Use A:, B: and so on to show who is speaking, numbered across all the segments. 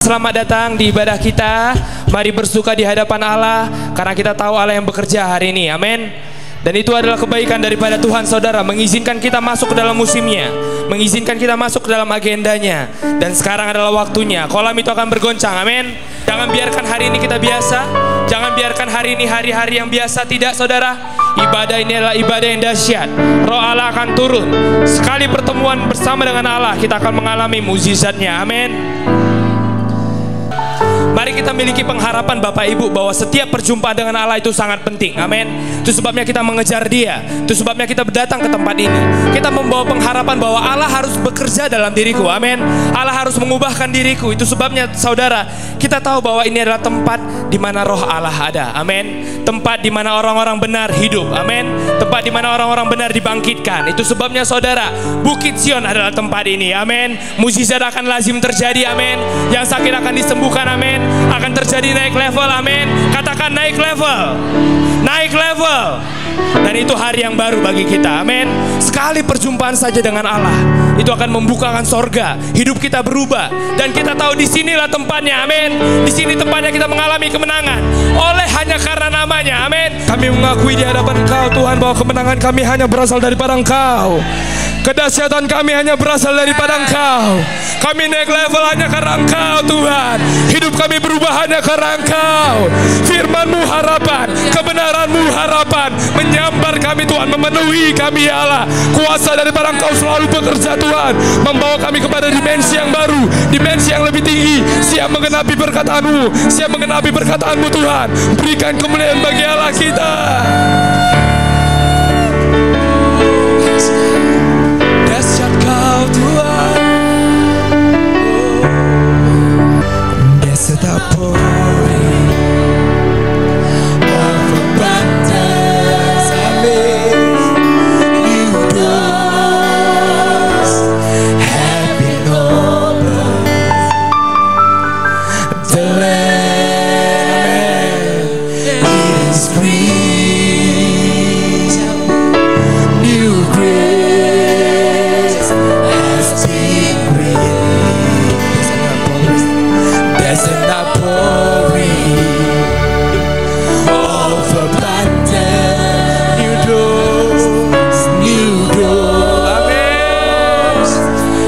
A: selamat datang di ibadah kita. Mari bersuka di hadapan Allah, karena kita tahu Allah yang bekerja hari ini. Amin. Dan itu adalah kebaikan daripada Tuhan, saudara, mengizinkan kita masuk ke dalam musimnya, mengizinkan kita masuk ke dalam agendanya. Dan sekarang adalah waktunya. Kolam itu akan bergoncang. Amin. Jangan biarkan hari ini kita biasa. Jangan biarkan hari ini hari-hari yang biasa. Tidak, saudara. Ibadah ini adalah ibadah yang dahsyat. Roh Allah akan turun. Sekali pertemuan bersama dengan Allah, kita akan mengalami mukjizatnya. Amin. Mari kita miliki pengharapan Bapak Ibu bahwa setiap perjumpaan dengan Allah itu sangat penting. Amin. Itu sebabnya kita mengejar Dia. Itu sebabnya kita datang ke tempat ini. Kita membawa pengharapan bahwa Allah harus bekerja dalam diriku. Amin. Allah harus mengubahkan diriku. Itu sebabnya, saudara, kita tahu bahwa ini adalah tempat di mana roh Allah ada. Amin. Tempat di mana orang-orang benar hidup. Amin. Tempat di mana orang-orang benar dibangkitkan. Itu sebabnya, saudara, Bukit Sion adalah tempat ini. Amin. Mukjizat akan lazim terjadi. Amin. Yang sakit akan disembuhkan. Amin. Akan terjadi naik level. Amin. Katakan naik level. Naik level. Dan itu hari yang baru bagi kita. Amin. Sekali perjumpaan saja dengan Allah, itu akan membukakan sorga. Hidup kita berubah. Dan kita tahu di sinilah tempatnya. Amin. Di sini tempatnya kita mengalami kemenangan. Oleh hanya karena namanya. Amin. Kami mengakui di hadapan Engkau, Tuhan, bahwa kemenangan kami hanya berasal daripada Engkau. Kedahsyatan kami hanya berasal daripada Engkau. Kami naik level hanya karena Engkau, Tuhan. Hidup kami berubah hanya karena Engkau. Firman-Mu harapan, kebenaran-Mu harapan, menyambar kami, Tuhan, memenuhi kami, ya Allah. Kuasa daripada Engkau selalu bekerja, Tuhan, membawa kami kepada dimensi yang baru, dimensi yang lebih tinggi. Siap mengenapi perkataan-Mu, siap mengenapi perkataan-Mu, Tuhan. Berikan kemuliaan bagi Allah kita. Dahsyat Kau, Tuhan. There's an outpouring of abundance. Amen. New doors have been opened. The land is green. New grace has been released. There's an outpouring of abundance. New doors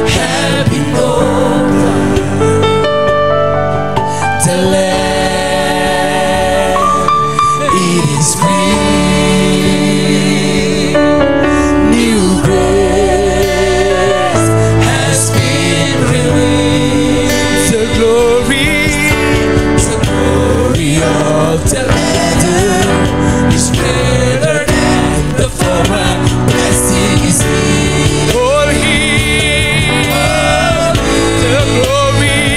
A: have been opened. The land, it is free. New grace has been released. The glory of the Lamb is greater than the former. Blessing is He. All He, the glory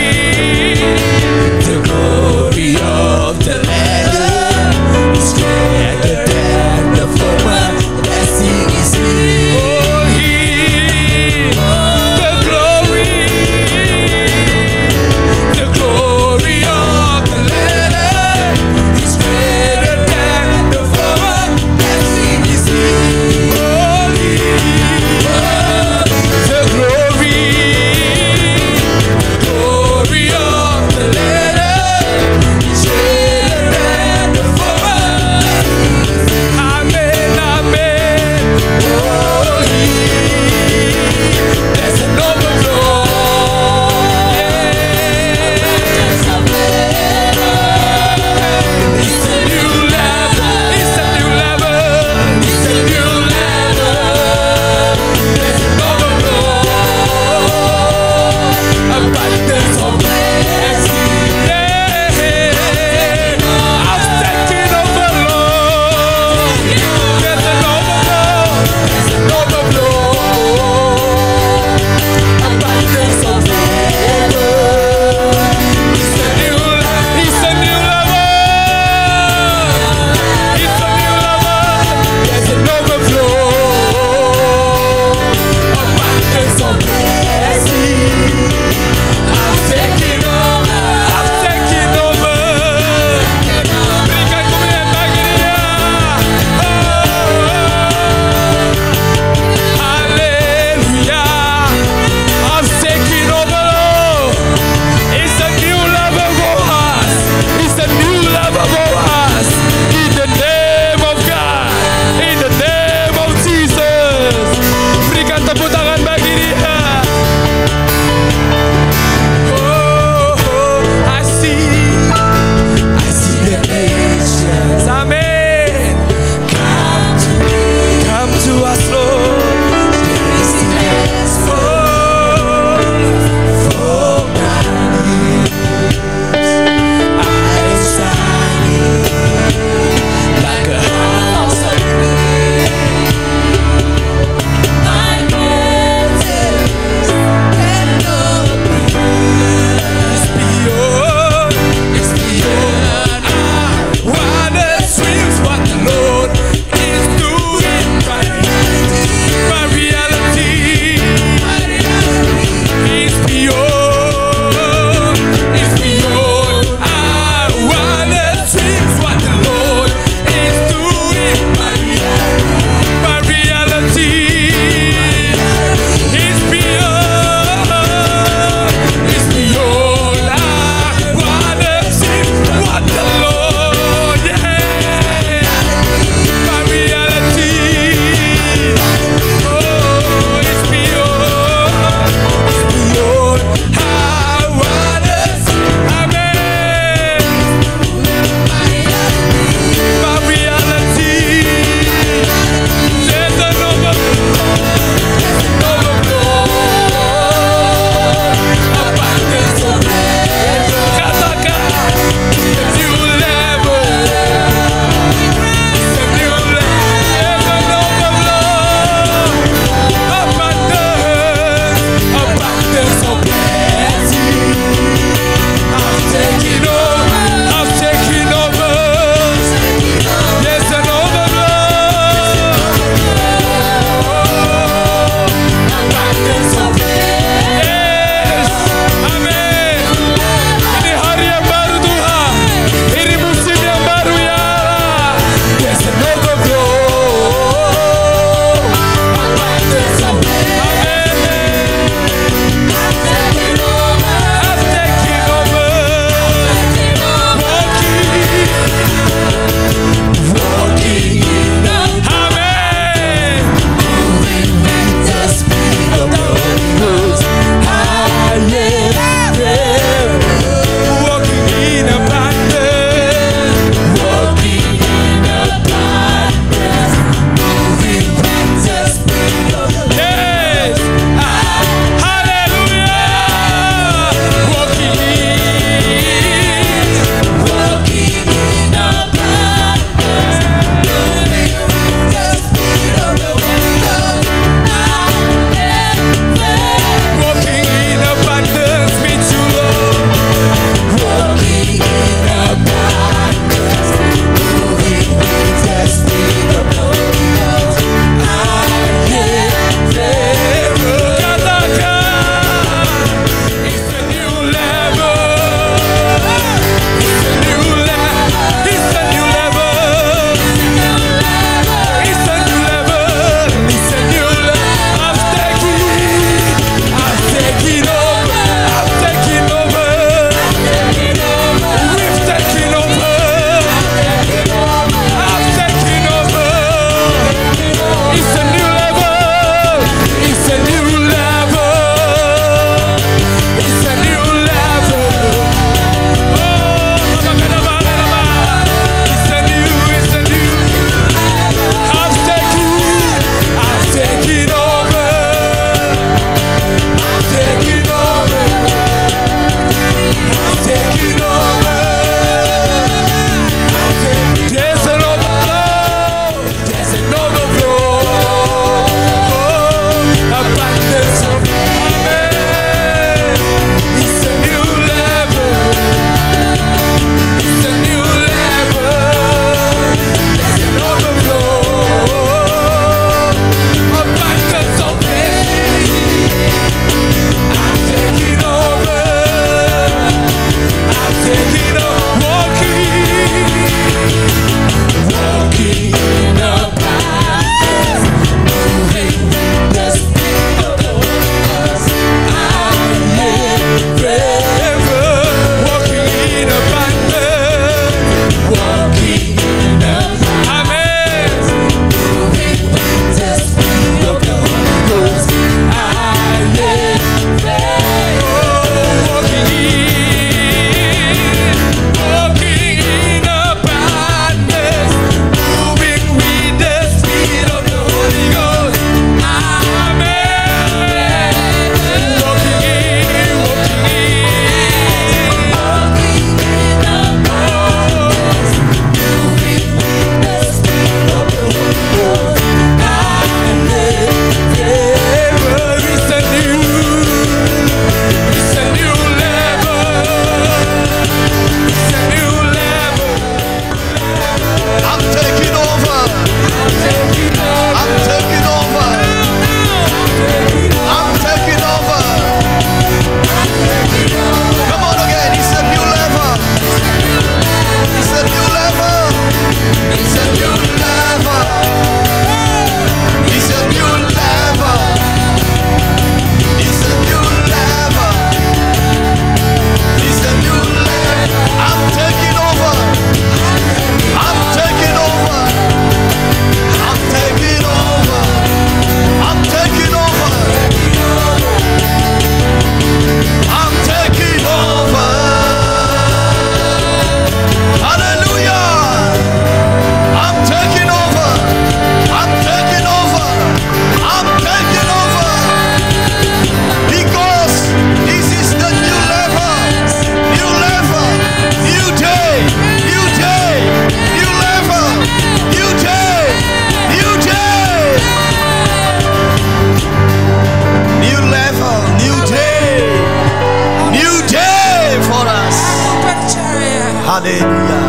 B: Haleluya.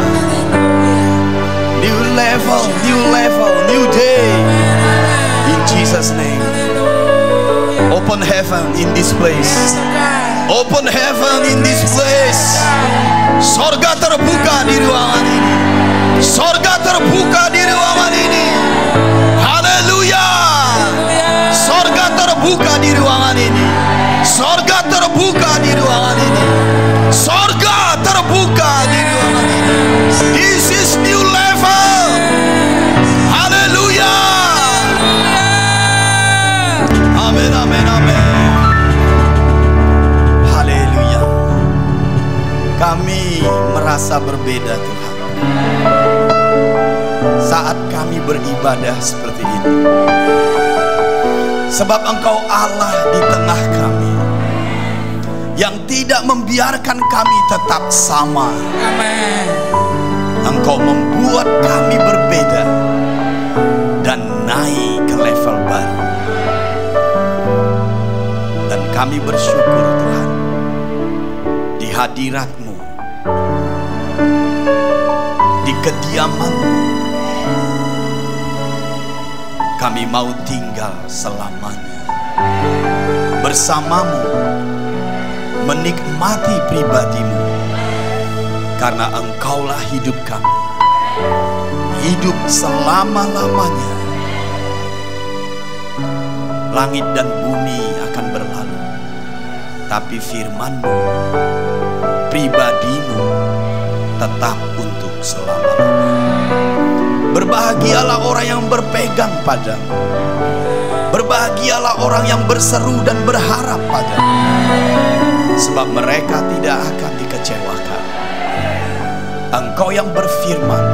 B: New level, new day. In Jesus' name. Open heaven in this place. Open heaven in this place. Sorga terbuka di ruangan ini. Sorga terbuka di ruangan ini. Haleluya. Sorga terbuka di ruangan ini. Sorga terbuka di ruangan ini. Sorga terbuka di ruangan ini. This is new level. Haleluya. Amin, amin, amin. Haleluya. Kami merasa berbeda, Tuhan, saat kami beribadah seperti ini. Sebab Engkau Allah di tengah kami, yang tidak membiarkan kami tetap sama.
C: Amin.
B: Engkau membuat kami berbeda dan naik ke level baru. Dan kami bersyukur, Tuhan, di hadirat-Mu, di kediaman-Mu, kami mau tinggal selamanya bersama-Mu, menikmati pribadi-Mu, karena Engkaulah hidup kami, hidup selama-lamanya. Langit dan bumi akan berlalu, tapi firman-Mu, pribadi-Mu tetap untuk selama-lamanya. Berbahagialah orang yang berpegang padamu. Berbahagialah orang yang berseru dan berharap padamu, sebab mereka tidak akan dikecewakan. Engkau yang berfirman,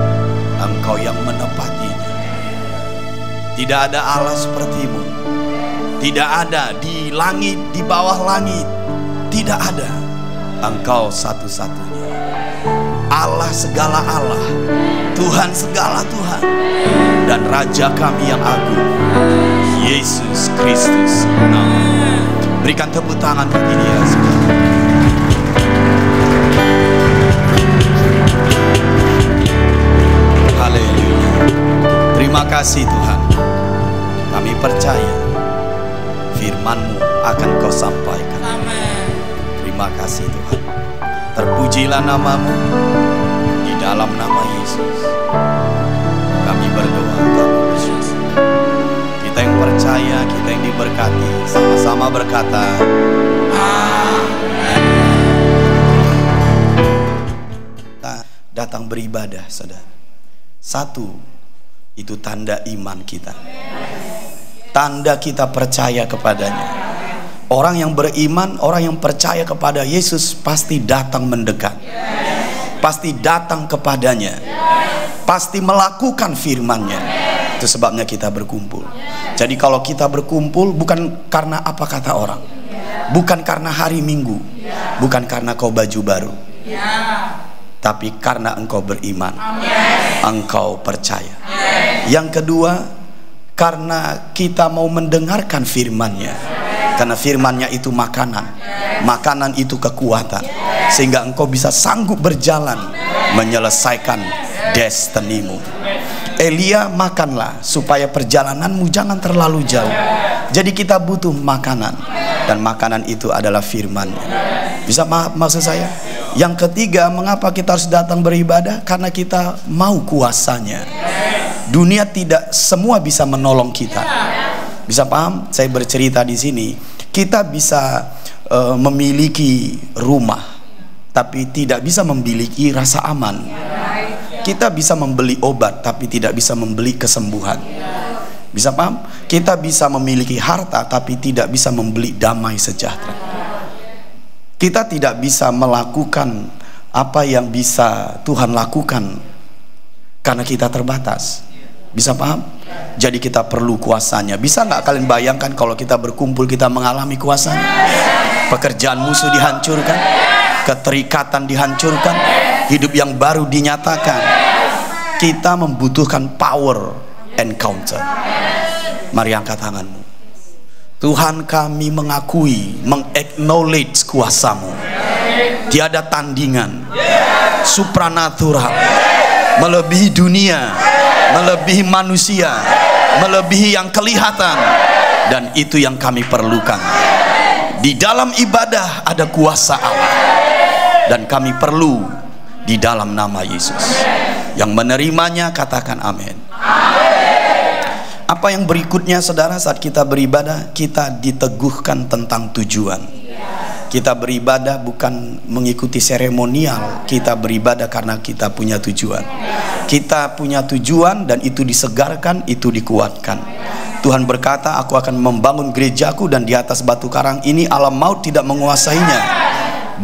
B: Engkau yang menepatinya. Tidak ada Allah seperti-Mu. Tidak ada di langit, di bawah langit. Tidak ada. Engkau satu-satunya Allah, segala Allah, Tuhan segala Tuhan, dan Raja kami yang agung, Yesus Kristus. Berikan tepuk tangan bagi Dia. Haleluya. Terima kasih Tuhan. Kami percaya firman-Mu akan Kau sampaikan.
C: Amin.
B: Terima kasih Tuhan. Terpujilah nama-Mu. Di dalam nama Yesus kami berdoa, kami bersyukur. Kita yang percaya, kita yang diberkati, sama-sama berkata amin. Kita datang beribadah, saudara. Satu, itu tanda iman kita. Tanda kita percaya kepadanya. Orang yang beriman, orang yang percaya kepada Yesus pasti datang mendekat. Pasti datang kepadanya. Pasti melakukan firman-Nya. Itu sebabnya kita berkumpul. Jadi kalau kita berkumpul bukan karena apa kata orang, bukan karena hari Minggu, bukan karena kau baju baru, tapi karena engkau beriman, engkau percaya. Yang kedua, karena kita mau mendengarkan firman-Nya. Karena firman-Nya itu makanan, makanan itu kekuatan, sehingga engkau bisa sanggup berjalan menyelesaikan destinimu. Elia, makanlah supaya perjalananmu jangan terlalu jauh. Jadi kita butuh makanan, dan makanan itu adalah firman-Nya. Bisa maksud saya? Yang ketiga, mengapa kita harus datang beribadah? Karena kita mau kuasanya. Dunia tidak semua bisa menolong kita. Bisa paham? Saya bercerita di sini. Kita bisa memiliki rumah, tapi tidak bisa memiliki rasa aman. Kita bisa membeli obat, tapi tidak bisa membeli kesembuhan. Bisa paham? Kita bisa memiliki harta, tapi tidak bisa membeli damai sejahtera. Kita tidak bisa melakukan apa yang bisa Tuhan lakukan karena kita terbatas. Bisa paham? Jadi kita perlu kuasanya. Bisa nggak kalian bayangkan kalau kita berkumpul kita mengalami kuasanya? Pekerjaan musuh dihancurkan, keterikatan dihancurkan, hidup yang baru dinyatakan. Kita membutuhkan power encounter. Mari angkat tanganmu. Tuhan, kami mengakui, meng-acknowledge kuasa-Mu. tiada tandingan, supranatural, melebihi dunia, melebihi manusia, melebihi yang kelihatan, dan itu yang kami perlukan. Di dalam ibadah ada kuasa Allah, dan kami perlu di dalam nama Yesus. Yang menerimanya katakan amin. Apa yang berikutnya saudara, saat kita beribadah kita diteguhkan tentang tujuan. Kita beribadah bukan mengikuti seremonial, kita beribadah karena kita punya tujuan. Kita punya tujuan dan itu disegarkan, itu dikuatkan. Tuhan berkata, aku akan membangun gerejaku dan di atas batu karang ini alam maut tidak menguasainya,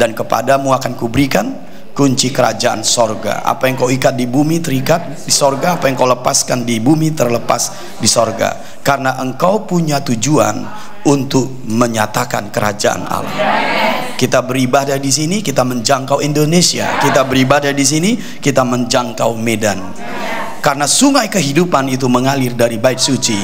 B: dan kepadamu akan kuberikan kunci kerajaan sorga. Apa yang kau ikat di bumi terikat di sorga, apa yang kau lepaskan di bumi terlepas di sorga. Karena engkau punya tujuan untuk menyatakan kerajaan Allah. Kita beribadah di sini, kita menjangkau Indonesia. Kita beribadah di sini, kita menjangkau Medan. Karena sungai kehidupan itu mengalir dari bait suci,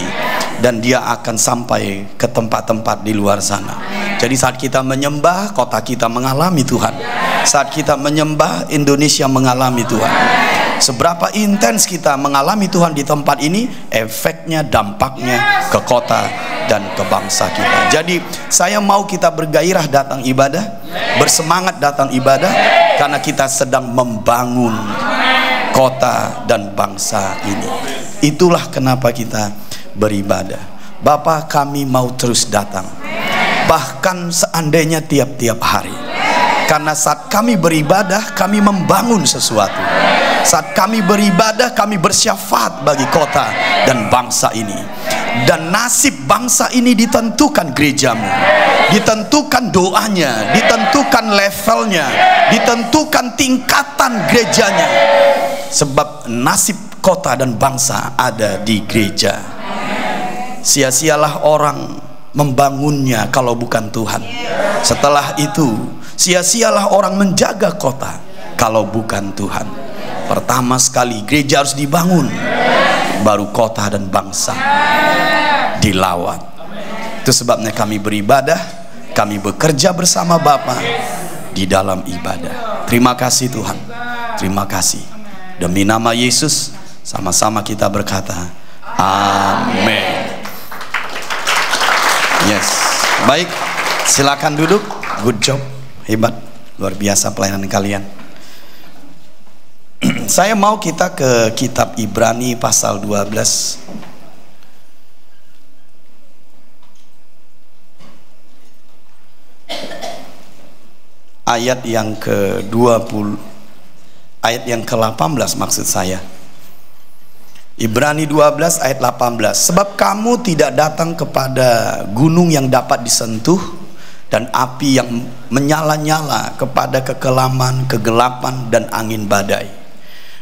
B: dan dia akan sampai ke tempat-tempat di luar sana. Jadi saat kita menyembah, kota kita mengalami Tuhan. Saat kita menyembah, Indonesia mengalami Tuhan. Seberapa intens kita mengalami Tuhan di tempat ini, efeknya, dampaknya ke kota dan ke bangsa kita. Jadi saya mau kita bergairah datang ibadah, bersemangat datang ibadah, karena kita sedang membangun kota dan bangsa ini. Itulah kenapa kita beribadah. Bapa, kami mau terus datang, bahkan seandainya tiap-tiap hari. Karena saat kami beribadah, kami membangun sesuatu. Saat kami beribadah, kami bersyafaat bagi kota dan bangsa ini. Dan nasib bangsa ini ditentukan gerejamu, ditentukan doanya, ditentukan levelnya, ditentukan tingkatan gerejanya. Sebab nasib kota dan bangsa ada di gereja. Sia-sialah orang membangunnya kalau bukan Tuhan. Setelah itu sia-sialah orang menjaga kota kalau bukan Tuhan. Pertama sekali gereja harus dibangun, baru kota dan bangsa dilawat. Itu sebabnya kami beribadah, kami bekerja bersama Bapa di dalam ibadah. Terima kasih Tuhan, terima kasih. Demi nama Yesus sama-sama kita berkata amin. Yes, baik, silakan duduk. Good job, hebat, luar biasa pelayanan kalian. Saya mau kita ke kitab Ibrani pasal 12. Ayat yang ke-20, ayat yang ke-18 maksud saya. Ibrani 12 ayat 18. Sebab kamu tidak datang kepada gunung yang dapat disentuh, dan api yang menyala-nyala, kepada kekelaman, kegelapan, dan angin badai,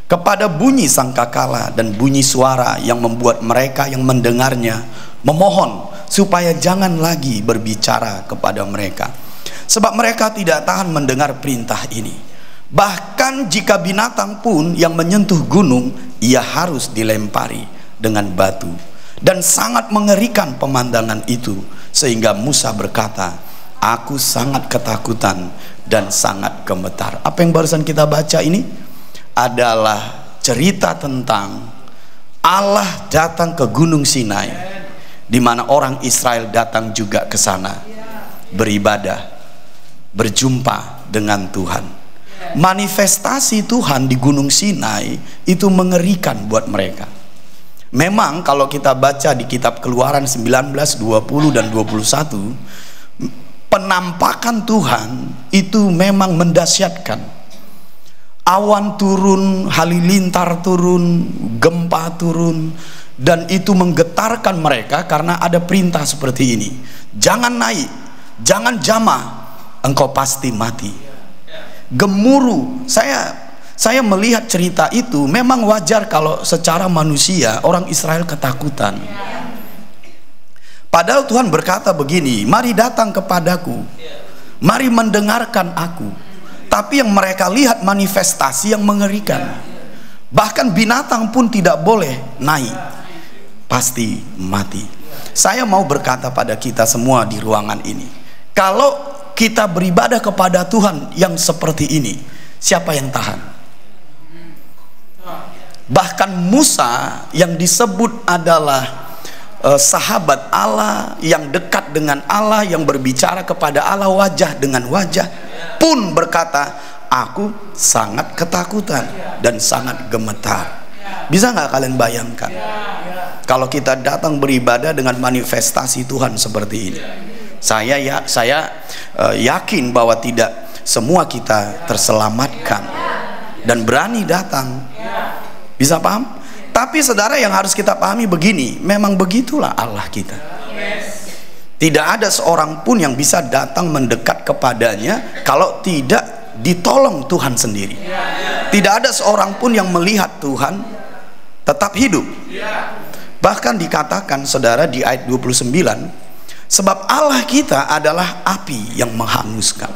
B: kepada bunyi sangkakala dan bunyi suara yang membuat mereka yang mendengarnya memohon supaya jangan lagi berbicara kepada mereka, sebab mereka tidak tahan mendengar perintah ini. Bahkan jika binatang pun yang menyentuh gunung, ia harus dilempari dengan batu. Dan sangat mengerikan pemandangan itu, sehingga Musa berkata, aku sangat ketakutan dan sangat gemetar. Apa yang barusan kita baca ini adalah cerita tentang Allah datang ke Gunung Sinai, di mana orang Israel datang juga ke sana beribadah, berjumpa dengan Tuhan. Manifestasi Tuhan di Gunung Sinai itu mengerikan buat mereka. Memang kalau kita baca di kitab Keluaran 19, 20 dan 21, penampakan Tuhan itu memang mendahsyatkan. Awan turun, halilintar turun, gempa turun, dan itu menggetarkan mereka karena ada perintah seperti ini. Jangan naik, jangan jamah, engkau pasti mati. Gemuruh. Saya melihat cerita itu, memang wajar kalau secara manusia orang Israel ketakutan. Padahal Tuhan berkata begini, mari datang kepadaku, mari mendengarkan aku. Tapi yang mereka lihat manifestasi yang mengerikan. Bahkan binatang pun tidak boleh naik, pasti mati. Saya mau berkata pada kita semua di ruangan ini, kalau kita beribadah kepada Tuhan yang seperti ini, siapa yang tahan? Bahkan Musa yang disebut adalah sahabat Allah, yang dekat dengan Allah, yang berbicara kepada Allah wajah dengan wajah, pun berkata, aku sangat ketakutan dan sangat gemetar. Bisa nggak kalian bayangkan kalau kita datang beribadah dengan manifestasi Tuhan seperti ini? Saya yakin bahwa tidak semua kita terselamatkan dan berani datang. Bisa paham? Tapi saudara, yang harus kita pahami begini, memang begitulah Allah kita. Tidak ada seorang pun yang bisa datang mendekat kepadanya kalau tidak ditolong Tuhan sendiri. Tidak ada seorang pun yang melihat Tuhan tetap hidup. Bahkan dikatakan saudara di ayat 29, sebab Allah kita adalah api yang menghanguskan,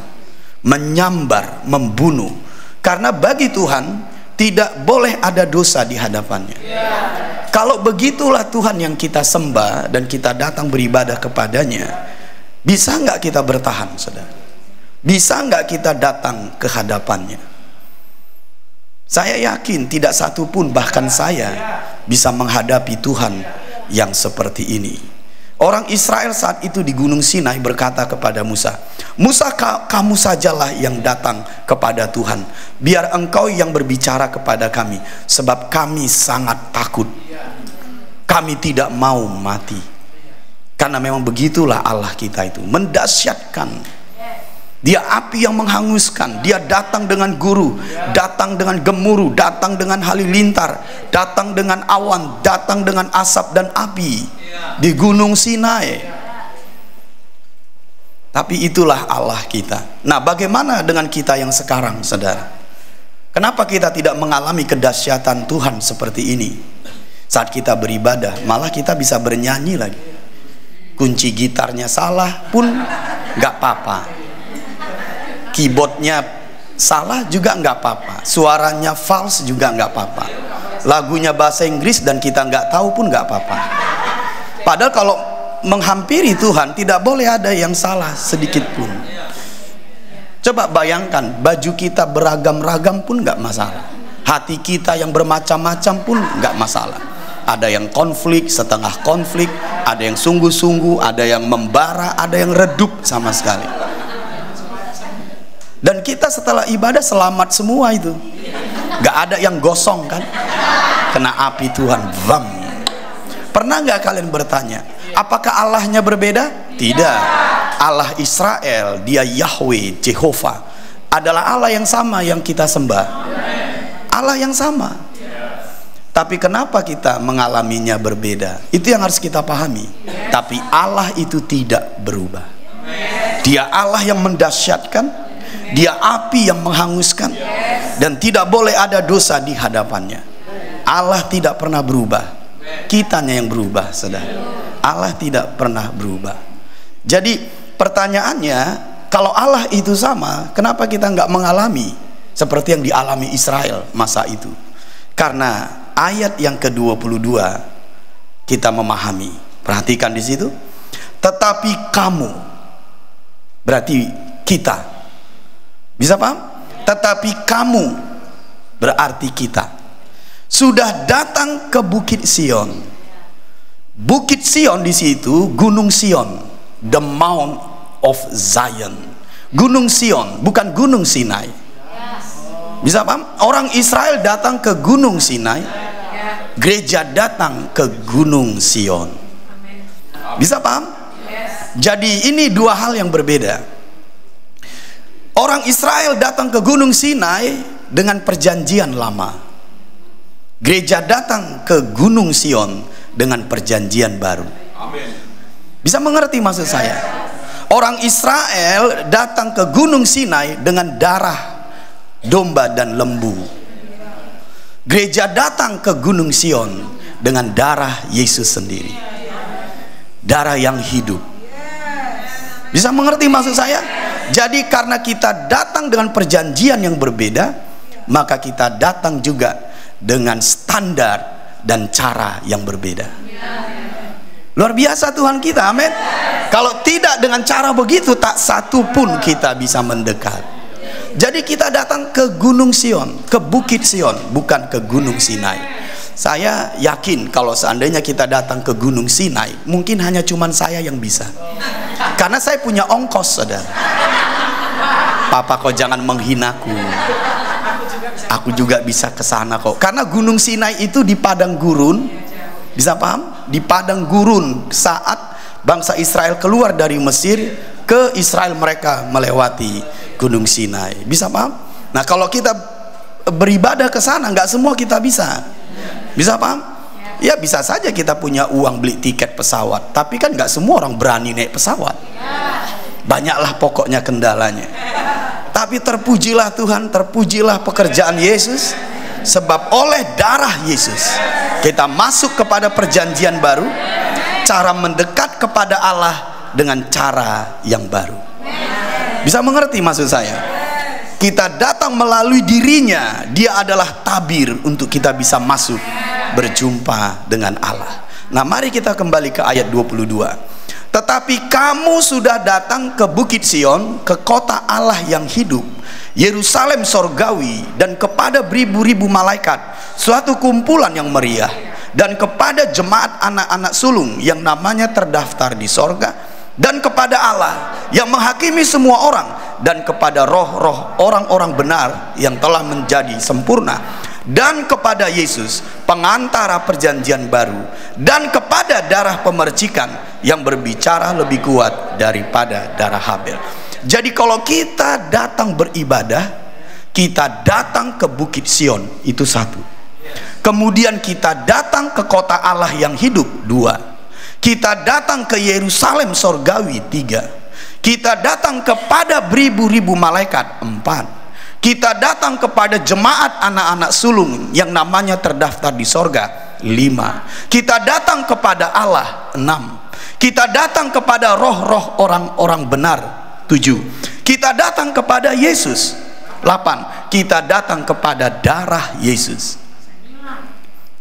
B: menyambar, membunuh. Karena bagi Tuhan tidak boleh ada dosa di hadapannya. Kalau begitulah Tuhan yang kita sembah dan kita datang beribadah kepadanya, bisa nggak kita bertahan, saudara? Bisa nggak kita datang ke hadapannya? Saya yakin tidak satu pun, bahkan saya, bisa menghadapi Tuhan yang seperti ini. Orang Israel saat itu di Gunung Sinai berkata kepada Musa, Musa, kamu sajalah yang datang kepada Tuhan, biar engkau yang berbicara kepada kami, sebab kami sangat takut, kami tidak mau mati. Karena memang begitulah Allah kita itu, mendahsyatkan. Dia api yang menghanguskan. Dia datang dengan guru, datang dengan gemuruh, datang dengan halilintar, datang dengan awan, datang dengan asap dan api di Gunung Sinai. Tapi itulah Allah kita. Nah, bagaimana dengan kita yang sekarang, saudara? Kenapa kita tidak mengalami kedahsyatan Tuhan seperti ini? Saat kita beribadah, malah kita bisa bernyanyi lagi. Kunci gitarnya salah pun nggak apa-apa, keyboardnya salah juga nggak apa-apa, suaranya false juga nggak apa-apa, lagunya bahasa Inggris dan kita nggak tahu pun nggak apa-apa. Padahal kalau menghampiri Tuhan tidak boleh ada yang salah sedikit pun. Coba bayangkan, baju kita beragam-ragam pun nggak masalah, hati kita yang bermacam-macam pun nggak masalah. Ada yang konflik, setengah konflik, ada yang sungguh-sungguh, ada yang membara, ada yang redup sama sekali. Dan kita setelah ibadah selamat semua itu. Gak ada yang gosong kan? Kena api Tuhan. Bam. Pernah gak kalian bertanya, apakah Allahnya berbeda? Tidak. Allah Israel, dia Yahweh, Jehovah, adalah Allah yang sama yang kita sembah. Allah yang sama. Tapi kenapa kita mengalaminya berbeda? Itu yang harus kita pahami. Tapi Allah itu tidak berubah. Dia Allah yang mendahsyatkan, dia api yang menghanguskan, dan tidak boleh ada dosa di hadapannya. Allah tidak pernah berubah, kitanya yang berubah, saudara. Allah tidak pernah berubah. Jadi pertanyaannya, kalau Allah itu sama, kenapa kita nggak mengalami seperti yang dialami Israel masa itu? Karena ayat yang ke-22 kita memahami. Perhatikan di situ. Tetapi kamu, berarti kita. Bisa paham? Tetapi kamu, berarti kita, sudah datang ke Bukit Sion. Bukit Sion di situ Gunung Sion, the Mount of Zion. Gunung Sion, bukan Gunung Sinai. Bisa paham? Orang Israel datang ke Gunung Sinai, gereja datang ke Gunung Sion. Bisa paham? Jadi ini dua hal yang berbeda. Orang Israel datang ke Gunung Sinai dengan perjanjian lama. Gereja datang ke Gunung Sion dengan perjanjian baru. Bisa mengerti maksud saya? Orang Israel datang ke Gunung Sinai dengan darah domba dan lembu. Gereja datang ke Gunung Sion dengan darah Yesus sendiri. Darah yang hidup. Bisa mengerti maksud saya? Jadi karena kita datang dengan perjanjian yang berbeda, maka kita datang juga dengan standar dan cara yang berbeda. Luar biasa Tuhan kita, amin. Kalau tidak dengan cara begitu, tak satu pun kita bisa mendekat. Jadi kita datang ke Gunung Sion, ke Bukit Sion, bukan ke Gunung Sinai. Saya yakin kalau seandainya kita datang ke Gunung Sinai, mungkin hanya cuman saya yang bisa. Karena saya punya ongkos, saudara. Papa, kau jangan menghinaku. Aku juga bisa ke sana kok. Karena Gunung Sinai itu di padang gurun. Bisa paham? Di padang gurun saat bangsa Israel keluar dari Mesir ke Israel, mereka melewati Gunung Sinai. Bisa paham? Nah, kalau kita beribadah ke sana, nggak semua kita bisa. Bisa paham? Ya, bisa saja kita punya uang beli tiket pesawat, tapi kan nggak semua orang berani naik pesawat. Banyaklah pokoknya kendalanya. Tapi terpujilah Tuhan, terpujilah pekerjaan Yesus, sebab oleh darah Yesus kita masuk kepada perjanjian baru, cara mendekat kepada Allah dengan cara yang baru. Bisa mengerti maksud saya? Kita datang melalui dirinya, dia adalah tabir untuk kita bisa masuk berjumpa dengan Allah. Nah, mari kita kembali ke ayat 22. Tetapi kamu sudah datang ke Bukit Sion, ke kota Allah yang hidup, Yerusalem sorgawi, dan kepada beribu-ribu malaikat, suatu kumpulan yang meriah, dan kepada jemaat anak-anak sulung yang namanya terdaftar di sorga, dan kepada Allah yang menghakimi semua orang, dan kepada roh-roh orang-orang benar yang telah menjadi sempurna, dan kepada Yesus pengantara perjanjian baru, dan kepada darah pemercikan yang berbicara lebih kuat daripada darah Habel. Jadi kalau kita datang beribadah, kita datang ke Bukit Sion, itu satu. Kemudian kita datang ke kota Allah yang hidup, dua. Kita datang ke Yerusalem sorgawi, tiga. Kita datang kepada beribu-ribu malaikat, empat. Kita datang kepada jemaat anak-anak sulung yang namanya terdaftar di sorga, 5. Kita datang kepada Allah, 6. Kita datang kepada roh-roh orang-orang benar, 7. Kita datang kepada Yesus, 8. Kita datang kepada darah Yesus.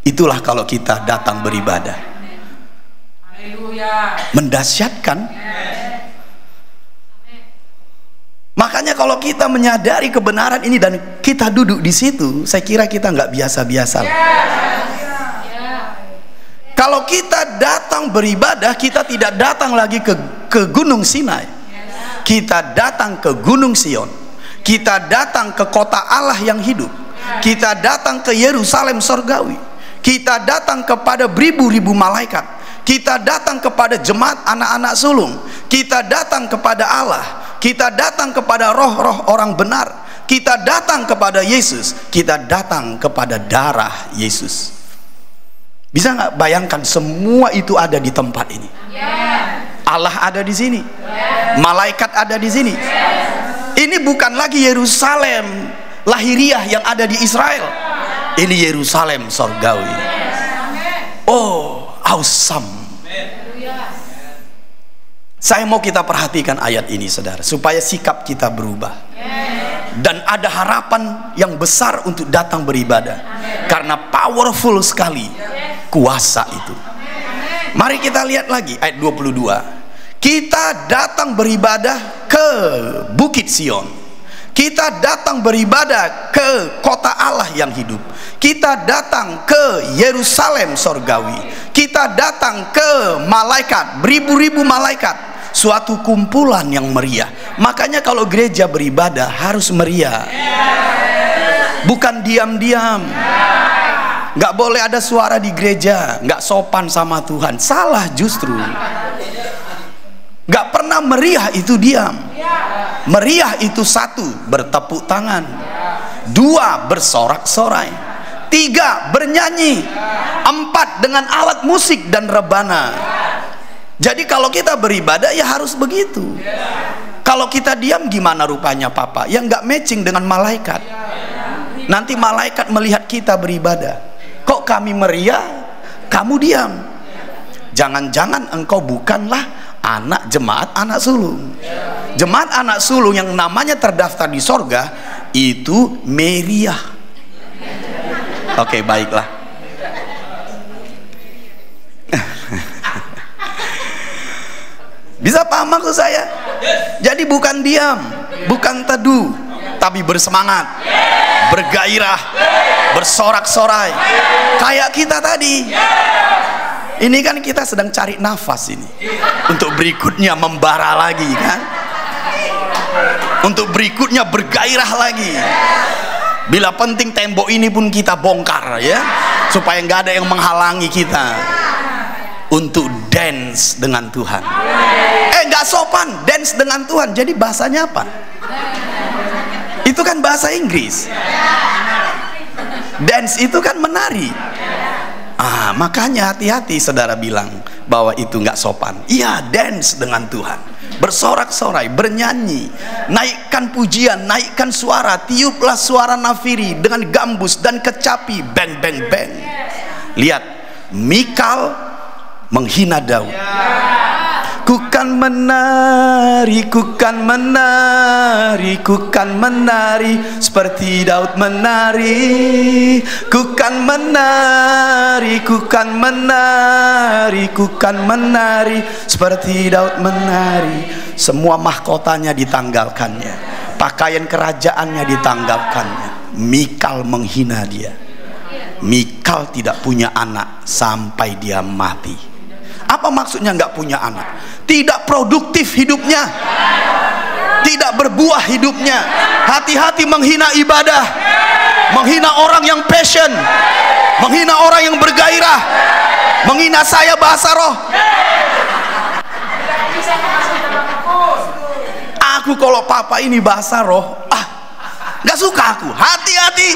B: Itulah kalau kita datang beribadah. Mendahsyatkan. Makanya kalau kita menyadari kebenaran ini dan kita duduk di situ, saya kira kita nggak biasa-biasa. Kalau kita datang beribadah, kita tidak datang lagi ke Gunung Sinai. Kita datang ke Gunung Sion. Kita datang ke kota Allah yang hidup. Kita datang ke Yerusalem sorgawi. Kita datang kepada beribu-ribu malaikat. Kita datang kepada jemaat anak-anak sulung. Kita datang kepada Allah. Kita datang kepada roh-roh orang benar. Kita datang kepada Yesus. Kita datang kepada darah Yesus. Bisa nggak bayangkan semua itu ada di tempat ini? Allah ada di sini. Malaikat ada di sini. Ini bukan lagi Yerusalem lahiriah yang ada di Israel. Ini Yerusalem sorgawi. Oh, awesome. Saya mau kita perhatikan ayat ini, saudara, supaya sikap kita berubah. Dan ada harapan yang besar untuk datang beribadah. Karena powerful sekali kuasa itu. Mari kita lihat lagi ayat 22. Kita datang beribadah ke Bukit Sion. Kita datang beribadah ke kota Allah yang hidup. Kita datang ke Yerusalem sorgawi. Kita datang ke malaikat, beribu-ribu malaikat. Suatu kumpulan yang meriah. Makanya kalau gereja beribadah harus meriah. Bukan diam-diam. Nggak boleh ada suara di gereja, nggak sopan sama Tuhan. Salah justru. Nggak pernah meriah itu diam. Meriah itu 1, bertepuk tangan. 2, bersorak-sorai. 3, bernyanyi. 4, dengan alat musik dan rebana. Jadi kalau kita beribadah ya harus begitu. Kalau kita diam gimana rupanya, Papa? Ya nggak matching dengan malaikat. Nanti malaikat melihat kita beribadah. Kok kami meriah, kamu diam? Jangan-jangan engkau bukanlah anak jemaat anak sulung. Jemaat anak sulung yang namanya terdaftar di sorga itu meriah. Oke, baiklah. Bisa paham maksud saya? Jadi bukan diam, bukan teduh, tapi bersemangat, bergairah, bersorak-sorai. Kayak kita tadi. Ini kan kita sedang cari nafas ini. Untuk berikutnya membara lagi kan? Untuk berikutnya bergairah lagi. Bila penting tembok ini pun kita bongkar ya, supaya nggak ada yang menghalangi kita untuk dance dengan Tuhan. Nggak sopan dance dengan Tuhan. Jadi bahasanya apa? Itu kan bahasa Inggris. Dance itu kan menari. Makanya hati-hati saudara bilang bahwa itu nggak sopan. Iya, dance dengan Tuhan, bersorak-sorai, bernyanyi, naikkan pujian, naikkan suara, tiuplah suara nafiri dengan gambus dan kecapi, bang bang bang. Lihat, Mikal menghina Daud. Kukan menari, kukan menari, kukan menari seperti Daud menari. Kukan menari, kukan menari, kukan menari seperti Daud menari. Semua mahkotanya ditanggalkannya, pakaian kerajaannya ditanggalkannya. Mikal menghina dia. Mikal tidak punya anak sampai dia mati. Apa maksudnya nggak punya anak? Tidak produktif hidupnya, tidak berbuah hidupnya. Hati-hati menghina ibadah, menghina orang yang passion, menghina orang yang bergairah, menghina saya bahasa roh. Aku kalau papa ini bahasa roh, nggak suka aku. Hati-hati.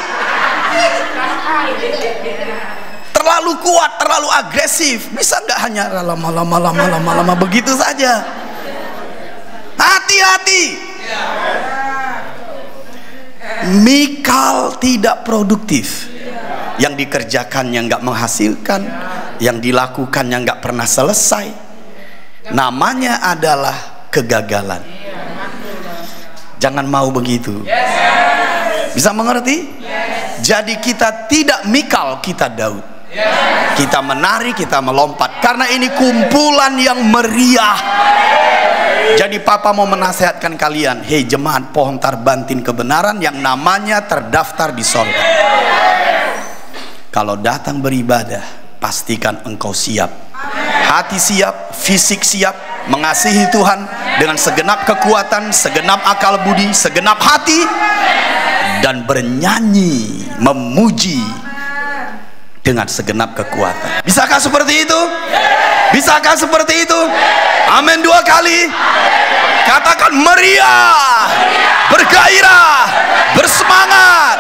B: Terlalu kuat, terlalu agresif. Bisa nggak hanya lama-lama begitu saja? Hati-hati. Mikal tidak produktif. Yang dikerjakannya nggak menghasilkan, yang dilakukannya nggak pernah selesai. Namanya adalah kegagalan. Jangan mau begitu. Bisa mengerti? Jadi kita tidak Mikal, kita Daud. Kita menari, kita melompat, karena ini kumpulan yang meriah. Jadi papa mau menasehatkan kalian, hei jemaat pohon tarbantin kebenaran yang namanya terdaftar di sorga. Kalau datang beribadah, pastikan engkau siap. Hati siap, fisik siap, mengasihi Tuhan dengan segenap kekuatan, segenap akal budi, segenap hati, dan bernyanyi, memuji dengan segenap kekuatan. Bisakah seperti itu? Bisakah seperti itu? Amin 2 kali. Katakan meriah, bergairah, bersemangat,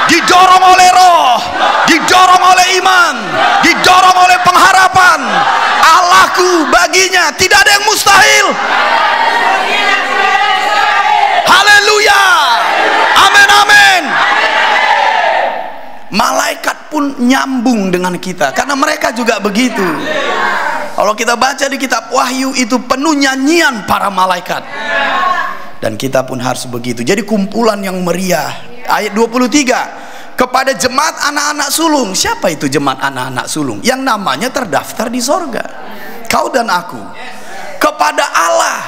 B: didorong oleh roh, didorong oleh iman, didorong oleh pengharapan. Allahku baginya tidak ada yang mustahil. Haleluya. Amin amin. Malaikat pun nyambung dengan kita, karena mereka juga begitu. Kalau kita baca di kitab Wahyu, itu penuh nyanyian para malaikat. Dan kita pun harus begitu. Jadi kumpulan yang meriah. Ayat 23, kepada jemaat anak-anak sulung. Siapa itu jemaat anak-anak sulung? Yang namanya terdaftar di sorga. Kau dan aku. Kepada Allah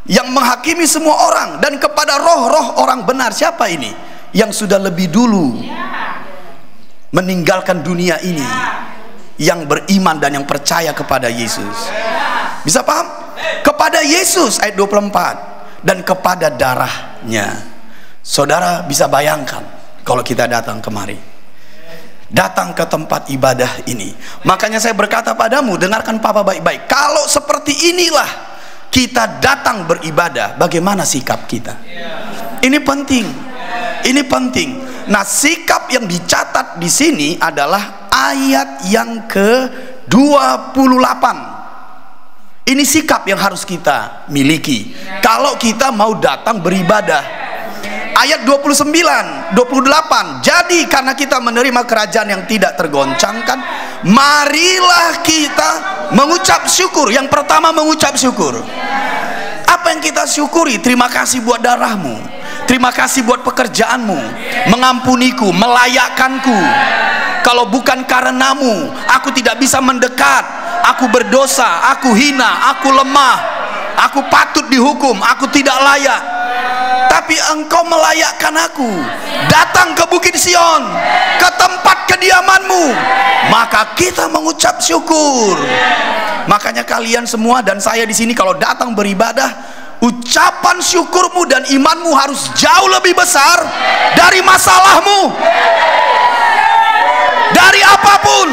B: yang menghakimi semua orang, dan kepada roh-roh orang benar. Siapa ini? Yang sudah lebih dulu meninggalkan dunia ini, yang beriman dan yang percaya kepada Yesus. Bisa paham? Kepada Yesus, ayat 24, dan kepada darahnya. Saudara bisa bayangkan kalau kita datang kemari, datang ke tempat ibadah ini. Makanya saya berkata padamu, dengarkan papa baik-baik. Kalau seperti inilah kita datang beribadah, bagaimana sikap kita? Ini penting. Ini penting. Nah, sikap yang dicatat di sini adalah ayat yang ke-28. Ini sikap yang harus kita miliki kalau kita mau datang beribadah. Ayat 29, 28. Jadi karena kita menerima kerajaan yang tidak tergoncangkan, marilah kita mengucap syukur. Yang pertama mengucap syukur. Apa yang kita syukuri? Terima kasih buat darahmu, terima kasih buat pekerjaanmu, mengampuniku, melayakkanku. Kalau bukan karenamu, aku tidak bisa mendekat. Aku berdosa, aku hina, aku lemah, aku patut dihukum, aku tidak layak. Tapi engkau melayakkan aku datang ke Bukit Sion, ke tempat kediamanmu, maka kita mengucap syukur. Makanya kalian semua dan saya di sini kalau datang beribadah, ucapan syukurmu dan imanmu harus jauh lebih besar dari masalahmu, dari apapun.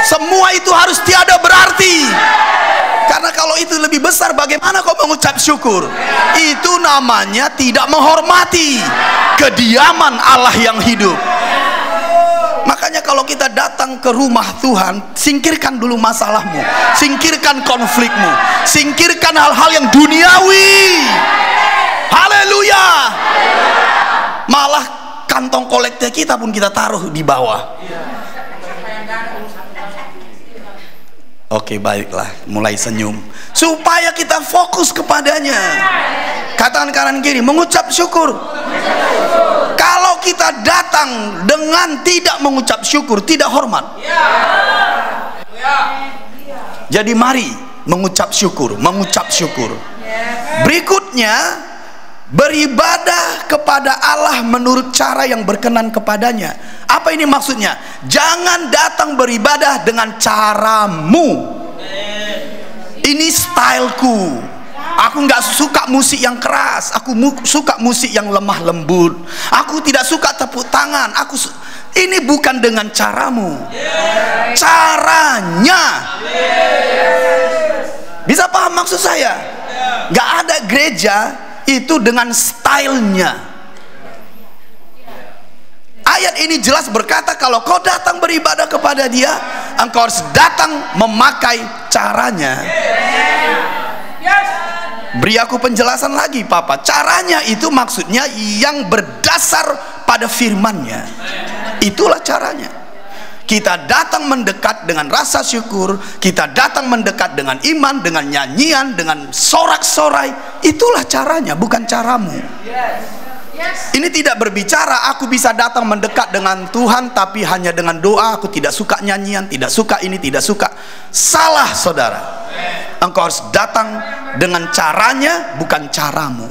B: Semua itu harus tiada berarti. Karena kalau itu lebih besar, bagaimana kau mengucap syukur? Itu namanya tidak menghormati kediaman Allah yang hidup. Makanya kalau kita datang ke rumah Tuhan, singkirkan dulu masalahmu, singkirkan konflikmu, singkirkan hal-hal yang duniawi. Haleluya. Malah kantong kolektif kita pun kita taruh di bawah. Oke, baiklah, mulai senyum supaya kita fokus kepadanya. Katakan kanan kiri, mengucap syukur. Kalau kita datang dengan tidak mengucap syukur, tidak hormat. Jadi mari mengucap syukur, mengucap syukur. Berikutnya, beribadah kepada Allah menurut cara yang berkenan kepadanya. Apa ini maksudnya? Jangan datang beribadah dengan caramu. Ini styleku. Aku nggak suka musik yang keras. Aku suka musik yang lemah lembut. Aku tidak suka tepuk tangan. Ini bukan dengan caramu, caranya. Bisa paham maksud saya? Nggak ada gereja itu dengan stylenya. Ayat ini jelas berkata kalau kau datang beribadah kepada Dia, engkau harus datang memakai caranya. Beri aku penjelasan lagi, Papa. Caranya itu maksudnya yang berdasar pada firman-Nya. Itulah caranya. Kita datang mendekat dengan rasa syukur, kita datang mendekat dengan iman, dengan nyanyian, dengan sorak-sorai. Itulah caranya, bukan caramu. Ini tidak berbicara aku bisa datang mendekat dengan Tuhan tapi hanya dengan doa. Aku tidak suka nyanyian, tidak suka ini, tidak suka. Salah, saudara. Engkau harus datang dengan caranya, bukan caramu.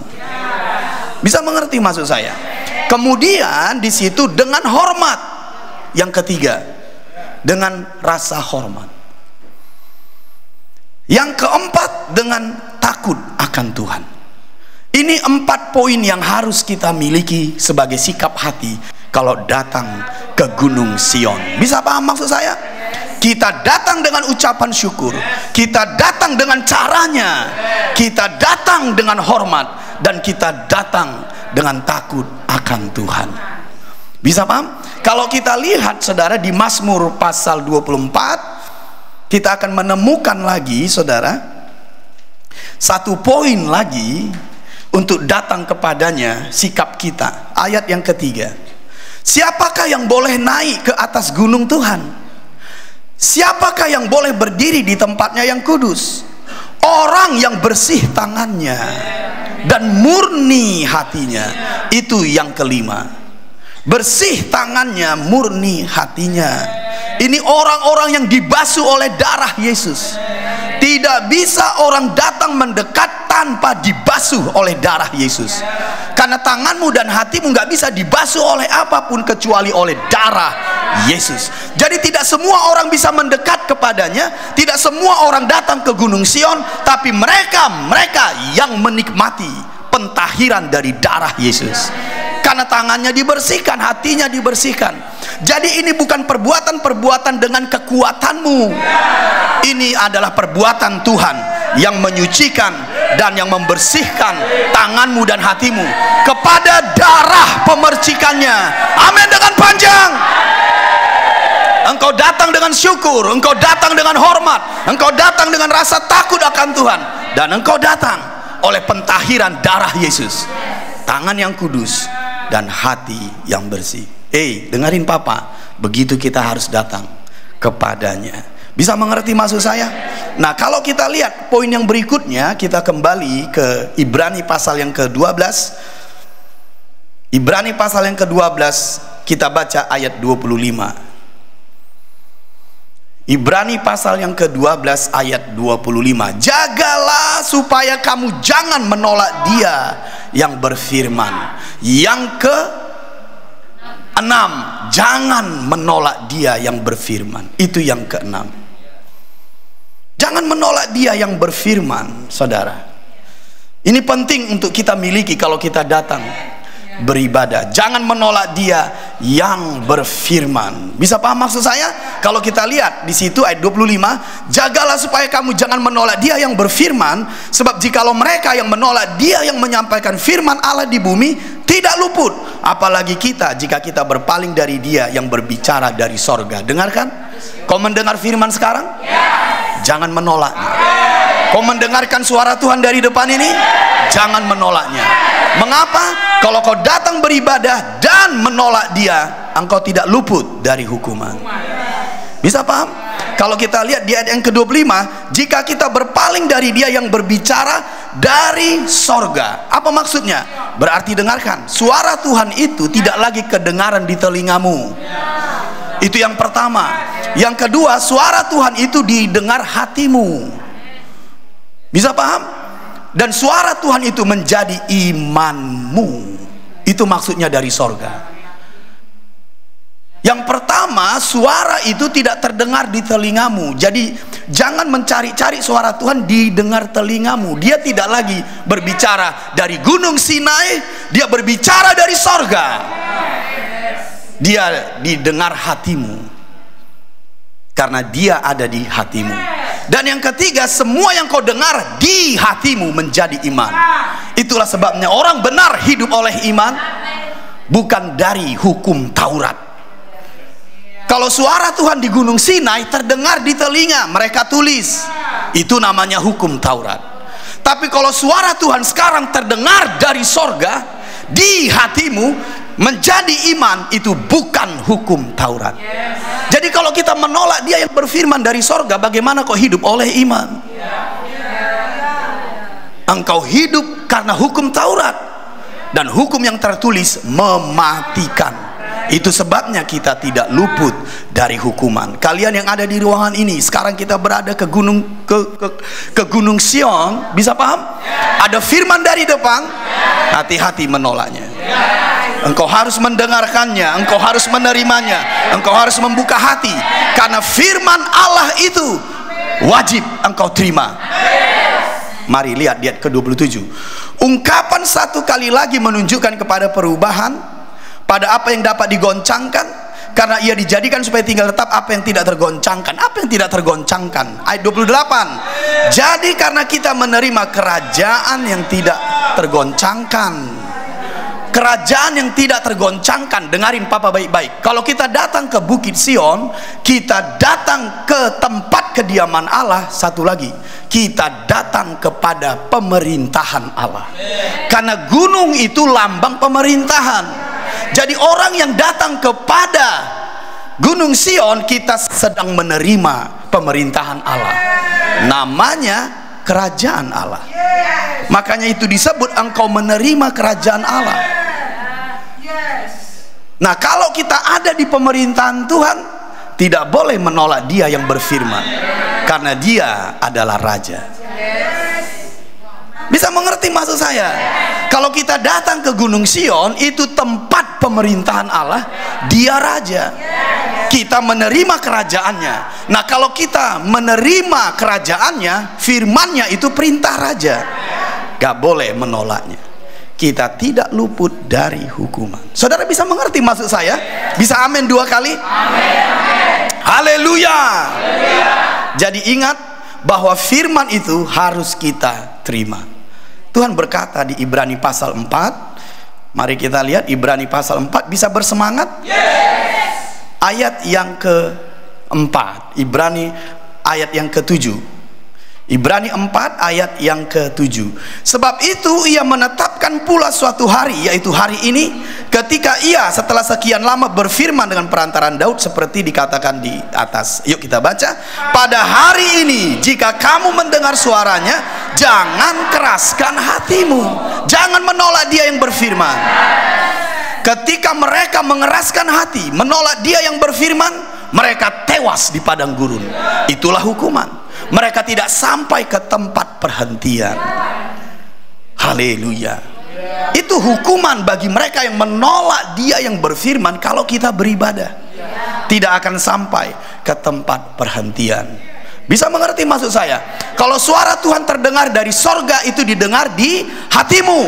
B: Bisa mengerti maksud saya? Kemudian di situ dengan hormat. Yang ketiga, dengan rasa hormat. Yang keempat, dengan takut akan Tuhan. Ini 4 poin yang harus kita miliki sebagai sikap hati kalau datang ke Gunung Sion. Bisa paham maksud saya? Kita datang dengan ucapan syukur, kita datang dengan caranya, kita datang dengan hormat, dan kita datang dengan takut akan Tuhan. Bisa paham? Kalau kita lihat, saudara, di Mazmur pasal 24, kita akan menemukan lagi, saudara, 1 poin lagi untuk datang kepadanya, sikap kita. Ayat yang ketiga, siapakah yang boleh naik ke atas gunung Tuhan? Siapakah yang boleh berdiri di tempatnya yang kudus? Orang yang bersih tangannya dan murni hatinya. Itu yang kelima. Bersih tangannya, murni hatinya. Ini orang-orang yang dibasuh oleh darah Yesus. Tidak bisa orang datang mendekat tanpa dibasuh oleh darah Yesus. Karena tanganmu dan hatimu nggak bisa dibasuh oleh apapun kecuali oleh darah Yesus. Jadi tidak semua orang bisa mendekat kepadanya. Tidak semua orang datang ke Gunung Sion. Tapi mereka yang menikmati pentahiran dari darah Yesus. Karena tangannya dibersihkan, hatinya dibersihkan. Jadi ini bukan perbuatan-perbuatan dengan kekuatanmu. Ini adalah perbuatan Tuhan yang menyucikan dan yang membersihkan tanganmu dan hatimu kepada darah pemercikannya. Amin dengan panjang. Engkau datang dengan syukur, engkau datang dengan hormat, engkau datang dengan rasa takut akan Tuhan, dan engkau datang oleh pentahiran darah Yesus. Tangan yang kudus dan hati yang bersih. Dengerin Papa, begitu kita harus datang kepadanya. Bisa mengerti maksud saya? Nah, kalau kita lihat poin yang berikutnya, kita kembali ke Ibrani pasal yang ke-12. Ibrani pasal yang ke-12 Kita baca ayat 25. Ibrani pasal yang ke-12 ayat 25. Jagalah supaya kamu jangan menolak Dia yang berfirman. Yang ke-6, jangan menolak Dia yang berfirman. Itu yang ke-6. Jangan menolak Dia yang berfirman, saudara. Ini penting untuk kita miliki kalau kita datang beribadah. Jangan menolak Dia yang berfirman. Bisa paham maksud saya? Kalau kita lihat di situ ayat 25, jagalah supaya kamu jangan menolak Dia yang berfirman, sebab jikalau mereka yang menolak Dia yang menyampaikan firman Allah di bumi tidak luput, apalagi kita jika kita berpaling dari Dia yang berbicara dari sorga. Dengarkan? Kau mendengar firman sekarang? Jangan menolaknya. Kau mendengarkan suara Tuhan dari depan ini? Jangan menolaknya. Mengapa? Kalau kau datang beribadah dan menolak Dia, engkau tidak luput dari hukuman. Bisa paham? Kalau kita lihat di ayat yang ke-25, jika kita berpaling dari Dia yang berbicara dari sorga. Apa maksudnya? Berarti dengarkan, suara Tuhan itu tidak lagi kedengaran di telingamu. Itu yang pertama. Yang kedua, suara Tuhan itu didengar hatimu. Bisa paham? Dan suara Tuhan itu menjadi imanmu. Itu maksudnya dari sorga. Yang pertama, suara itu tidak terdengar di telingamu. Jadi jangan mencari-cari suara Tuhan didengar telingamu. Dia tidak lagi berbicara dari gunung Sinai, Dia berbicara dari sorga. Dia didengar hatimu, karena Dia ada di hatimu. Dan yang ketiga, semua yang kau dengar di hatimu menjadi iman. Itulah sebabnya orang benar hidup oleh iman, bukan dari hukum Taurat. Kalau suara Tuhan di gunung Sinai terdengar di telinga, mereka tulis, itu namanya hukum Taurat. Tapi kalau suara Tuhan sekarang terdengar dari sorga di hatimu menjadi iman, itu bukan hukum Taurat. Jadi kalau kita menolak Dia yang berfirman dari sorga, bagaimana kau hidup oleh iman? Engkau hidup karena hukum Taurat, dan hukum yang tertulis mematikan. Itu sebabnya kita tidak luput dari hukuman. Kalian yang ada di ruangan ini, sekarang kita berada ke gunung ke Gunung Sion. Bisa paham? Ada firman dari depan, hati-hati menolaknya. Engkau harus mendengarkannya, engkau harus menerimanya, engkau harus membuka hati, karena firman Allah itu wajib engkau terima. Mari lihat di ayat ke-27. Ungkapan satu kali lagi menunjukkan kepada perubahan pada apa yang dapat digoncangkan, karena ia dijadikan supaya tinggal tetap apa yang tidak tergoncangkan. Apa yang tidak tergoncangkan? Ayat 28. Jadi karena kita menerima kerajaan yang tidak tergoncangkan. Kerajaan yang tidak tergoncangkan. Dengarin Papa baik-baik. Kalau kita datang ke Bukit Sion, kita datang ke tempat kediaman Allah. Satu lagi, kita datang kepada pemerintahan Allah. Karena gunung itu lambang pemerintahan. Jadi orang yang datang kepada Gunung Sion, kita sedang menerima pemerintahan Allah. Namanya kerajaan Allah. Makanya itu disebut engkau menerima kerajaan Allah. Nah, kalau kita ada di pemerintahan Tuhan, tidak boleh menolak Dia yang berfirman, karena Dia adalah Raja. Bisa mengerti maksud saya? Kalau kita datang ke Gunung Sion, itu tempat pemerintahan Allah, Dia Raja. Kita menerima kerajaannya. Nah, kalau kita menerima kerajaannya, firmannya itu perintah Raja, gak boleh menolaknya. Kita tidak luput dari hukuman. Saudara bisa mengerti maksud saya? Bisa amin 2 kali? Amin. Haleluya. Jadi ingat bahwa firman itu harus kita terima. Tuhan berkata di Ibrani pasal 4. Mari kita lihat Ibrani pasal 4. Bisa bersemangat? Yes. Ayat yang ke-4. Ibrani ayat yang ke-7. Ibrani 4 ayat yang ke-7. Sebab itu ia menetapkan pula suatu hari, yaitu hari ini, ketika ia setelah sekian lama berfirman dengan perantaran Daud seperti dikatakan di atas. Yuk kita baca. Pada hari ini jika kamu mendengar suaranya, jangan keraskan hatimu. Jangan menolak Dia yang berfirman. Ketika mereka mengeraskan hati, menolak Dia yang berfirman, mereka tewas di padang gurun. Itulah hukuman. Mereka tidak sampai ke tempat perhentian. Haleluya. Itu hukuman bagi mereka yang menolak Dia yang berfirman. Kalau kita beribadah, tidak akan sampai ke tempat perhentian. Bisa mengerti maksud saya? Kalau suara Tuhan terdengar dari sorga, itu didengar di hatimu.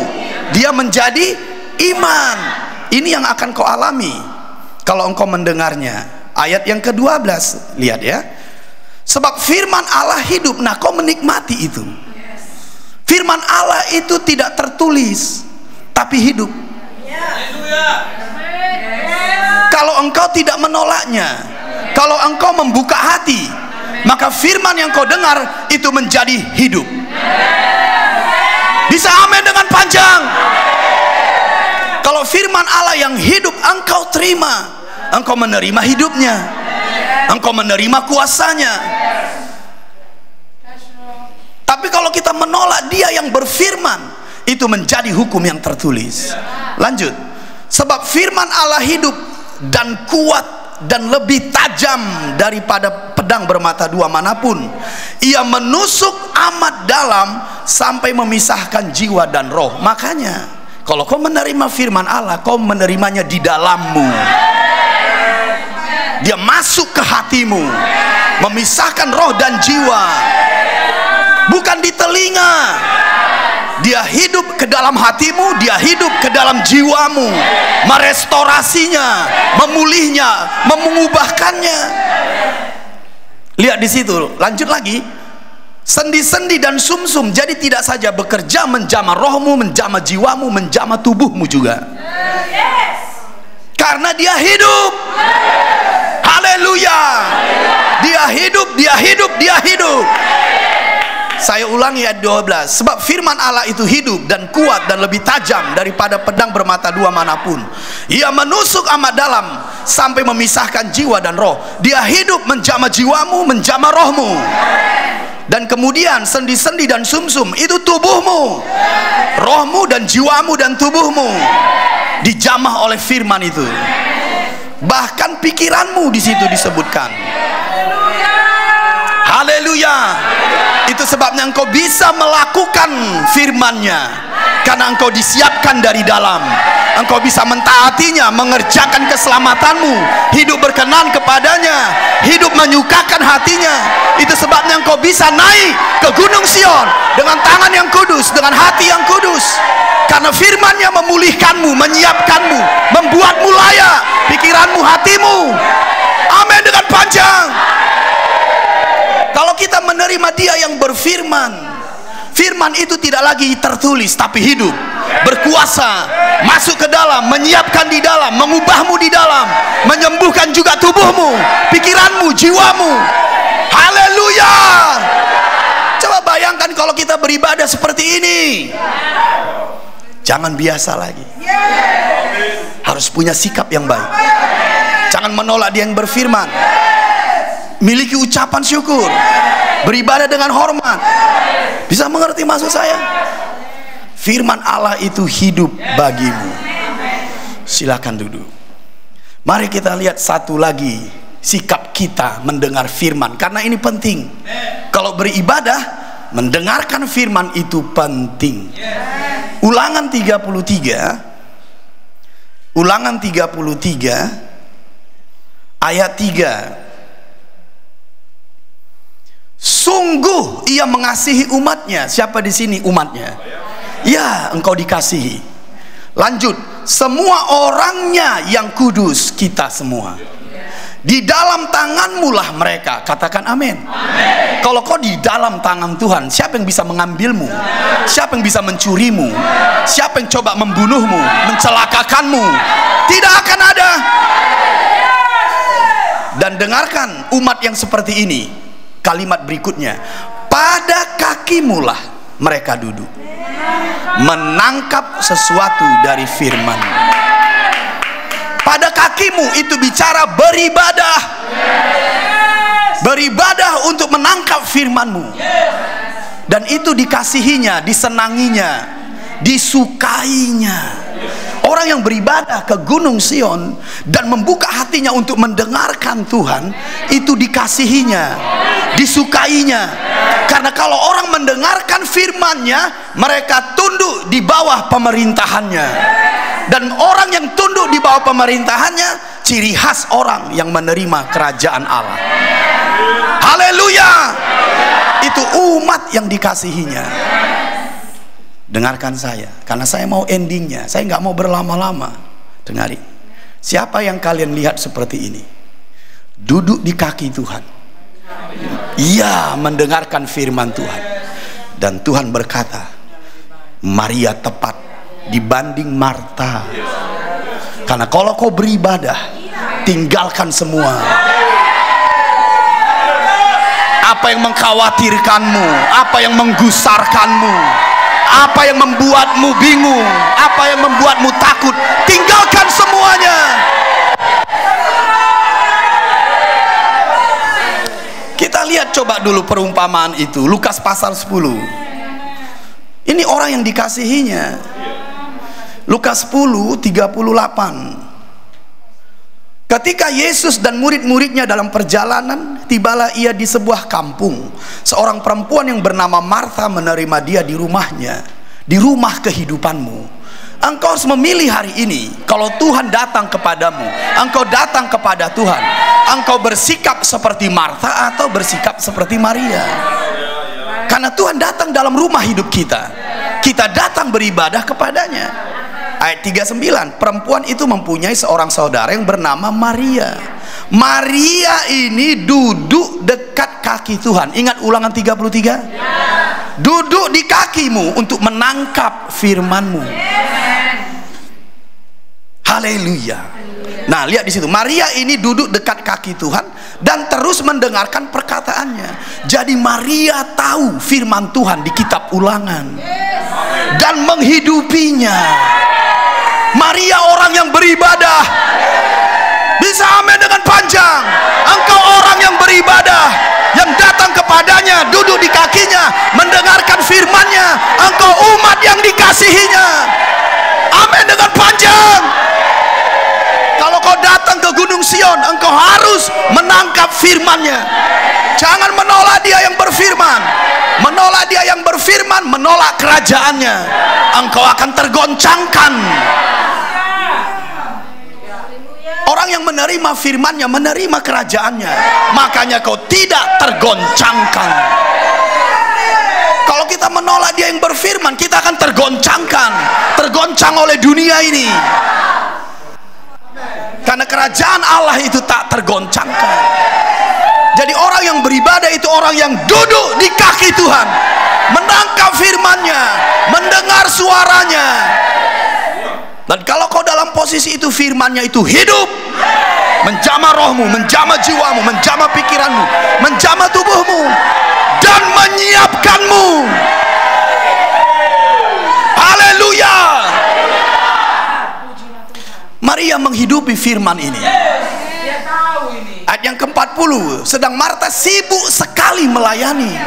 B: Dia menjadi iman. Ini yang akan kau alami kalau engkau mendengarnya. Ayat yang ke-12, lihat ya. Sebab firman Allah hidup. Nah, kau menikmati itu. Firman Allah itu tidak tertulis, tapi hidup. Kalau engkau tidak menolaknya, kalau engkau membuka hati, maka firman yang kau dengar itu menjadi hidup. Bisa amin dengan panjang. Kalau firman Allah yang hidup engkau terima, engkau menerima hidupnya, engkau menerima kuasanya. Tapi kalau kita menolak Dia yang berfirman, itu menjadi hukum yang tertulis. Lanjut. Sebab firman Allah hidup dan kuat dan lebih tajam daripada pedang bermata dua manapun. Ia menusuk amat dalam sampai memisahkan jiwa dan roh. Makanya kalau kau menerima firman Allah, kau menerimanya di dalammu. Dia masuk ke hatimu, memisahkan roh dan jiwa. Bukan di telinga. Dia hidup ke dalam hatimu, dia hidup ke dalam jiwamu, merestorasinya, memulihnya, mengubahkannya. Lihat di situ, lanjut lagi. Sendi-sendi dan sumsum jadi tidak saja bekerja menjamah rohmu, menjamah jiwamu, menjamah tubuhmu juga. Karena Dia hidup. Haleluya. Dia hidup, Dia hidup, Dia hidup. Saya ulangi ayat 12. Sebab firman Allah itu hidup dan kuat dan lebih tajam daripada pedang bermata dua manapun. Ia menusuk amat dalam sampai memisahkan jiwa dan roh. Dia hidup menjamah jiwamu, menjamah rohmu. Dan kemudian sendi-sendi dan sumsum itu tubuhmu, rohmu dan jiwamu dan tubuhmu dijamah oleh firman itu. Bahkan pikiranmu di situ disebutkan. Haleluya. Itu sebabnya engkau bisa melakukan firman-Nya, karena engkau disiapkan dari dalam. Engkau bisa mentaatinya, mengerjakan keselamatanmu, hidup berkenan kepadanya, hidup menyukakan hatinya. Itu sebabnya engkau bisa naik ke Gunung Sion dengan tangan yang kudus, dengan hati yang kudus, karena firman-Nya memulihkanmu, menyiapkanmu, membuatmu layak, pikiranmu, hatimu. Amin dengan panjang. Kalau kita menerima Dia yang berfirman, firman itu tidak lagi tertulis tapi hidup, berkuasa, masuk ke dalam, menyiapkan di dalam, mengubahmu di dalam, menyembuhkan juga tubuhmu, pikiranmu, jiwamu. Haleluya. Coba bayangkan kalau kita beribadah seperti ini. Jangan biasa lagi, harus punya sikap yang baik. Jangan menolak Dia yang berfirman. Miliki ucapan syukur, beribadah dengan hormat. Bisa mengerti maksud saya? Firman Allah itu hidup bagimu. Silakan duduk. Mari kita lihat satu lagi sikap kita mendengar firman, karena ini penting. Kalau beribadah, mendengarkan firman itu penting. Ulangan 33 ayat 3. Sungguh Ia mengasihi umatnya. Siapa di sini umatnya? Ya, engkau dikasihi. Lanjut, semua orangnya yang kudus, kita semua. Di dalam tanganmu lah mereka. Katakan amin. Kalau kau di dalam tangan Tuhan, siapa yang bisa mengambilmu? Siapa yang bisa mencurimu? Siapa yang coba membunuhmu, mencelakakanmu? Tidak akan ada. Dan dengarkan umat yang seperti ini. Kalimat berikutnya, pada kakimu lah mereka duduk, menangkap sesuatu dari firman. Pada kakimu itu bicara beribadah. Beribadah untuk menangkap firman-Mu. Dan itu dikasihinya, disenanginya, disukainya. Orang yang beribadah ke Gunung Sion dan membuka hatinya untuk mendengarkan Tuhan, itu dikasihinya, disukainya. Karena kalau orang mendengarkan firman-Nya, mereka tunduk di bawah pemerintahannya. Dan orang yang tunduk di bawah pemerintahannya, ciri khas orang yang menerima kerajaan Allah. Haleluya! Itu umat yang dikasihinya. Dengarkan saya, karena saya mau endingnya, saya nggak mau berlama-lama. Dengarin, siapa yang kalian lihat seperti ini, duduk di kaki Tuhan, ia mendengarkan firman Tuhan, dan Tuhan berkata, Maria tepat dibanding Marta. Karena kalau kau beribadah, tinggalkan semua apa yang mengkhawatirkanmu, apa yang menggusarkanmu, apa yang membuatmu bingung, apa yang membuatmu takut, tinggalkan semuanya. Kita lihat coba dulu perumpamaan itu, Lukas pasal 10. Ini orang yang dikasihinya. Lukas 10:38. Ketika Yesus dan murid-muridnya dalam perjalanan, tibalah ia di sebuah kampung. Seorang perempuan yang bernama Martha menerima dia di rumahnya, di rumah kehidupanmu. Engkau harus memilih hari ini. Kalau Tuhan datang kepadamu, engkau datang kepada Tuhan, engkau bersikap seperti Martha atau bersikap seperti Maria. Karena Tuhan datang dalam rumah hidup kita, kita datang beribadah kepadanya. Ayat 39, perempuan itu mempunyai seorang saudara yang bernama Maria. Maria ini duduk dekat kaki Tuhan. Ingat Ulangan 33? Duduk di kakimu untuk menangkap firman-Mu. Haleluya. Nah, lihat di situ, Maria ini duduk dekat kaki Tuhan dan terus mendengarkan perkataannya. Jadi Maria tahu firman Tuhan di kitab Ulangan dan menghidupinya. Maria orang yang beribadah. Bisa amin dengan panjang. Engkau orang yang beribadah, yang datang kepadanya, duduk di kakinya, mendengarkan firman-Nya. Engkau umat yang dikasihinya. Amin dengan panjang. Kalau kau datang ke Gunung Sion, engkau harus menangkap firman-Nya. Jangan menolak dia yang berfirman. Menolak dia yang berfirman, menolak kerajaannya. Engkau akan tergoncangkan. Orang yang menerima firman-Nya, menerima kerajaannya, makanya kau tidak tergoncangkan. Kalau kita menolak dia yang berfirman, kita akan tergoncangkan, tergoncang oleh dunia ini. Karena kerajaan Allah itu tak tergoncangkan. Jadi orang yang beribadah itu orang yang duduk di kaki Tuhan, menangkap firman-Nya, mendengar suaranya. Dan kalau kau dalam posisi itu, firman-Nya itu hidup, menjamah rohmu, menjamah jiwamu, menjamah pikiranmu, menjamah tubuhmu, dan menyiapkanmu. Haleluya. Maria menghidupi firman ini. Ayat yang ke-40, sedang Marta sibuk sekali melayani.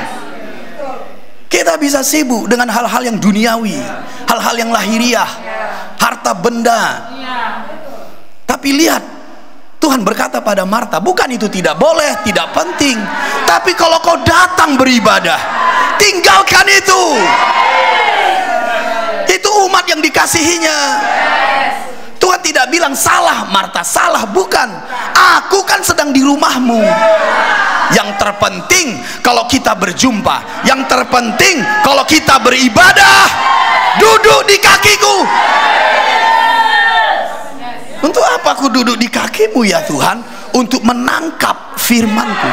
B: Kita bisa sibuk dengan hal-hal yang duniawi, hal-hal yang lahiriah, harta benda. Tapi lihat, Tuhan berkata pada Marta, bukan itu tidak boleh, tidak penting, tapi kalau kau datang beribadah, tinggalkan itu. Itu umat yang dikasihinya. Tuhan tidak bilang salah Marta, salah, bukan. Aku kan sedang di rumahmu. Yang terpenting kalau kita berjumpa, yang terpenting kalau kita beribadah, duduk di kakiku. Untuk apa aku duduk di kakimu ya Tuhan? Untuk menangkap firman-Ku.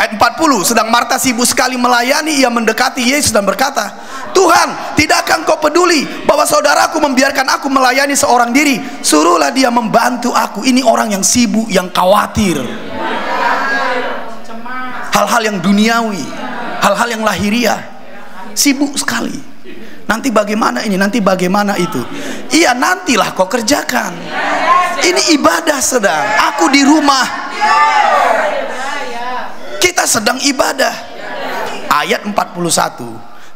B: Ayat 40, sedang Marta sibuk sekali melayani, ia mendekati Yesus dan berkata, Tuhan, tidakkah Engkau peduli bahwa saudaraku membiarkan aku melayani seorang diri? Suruhlah dia membantu aku. Ini orang yang sibuk, yang khawatir. Hal-hal yang duniawi, hal-hal yang lahiriah, sibuk sekali. Nanti bagaimana ini, nanti bagaimana itu. Iya, nantilah kau kerjakan. Ini ibadah sedang. Aku di rumah. Kita sedang ibadah. Ayat 41.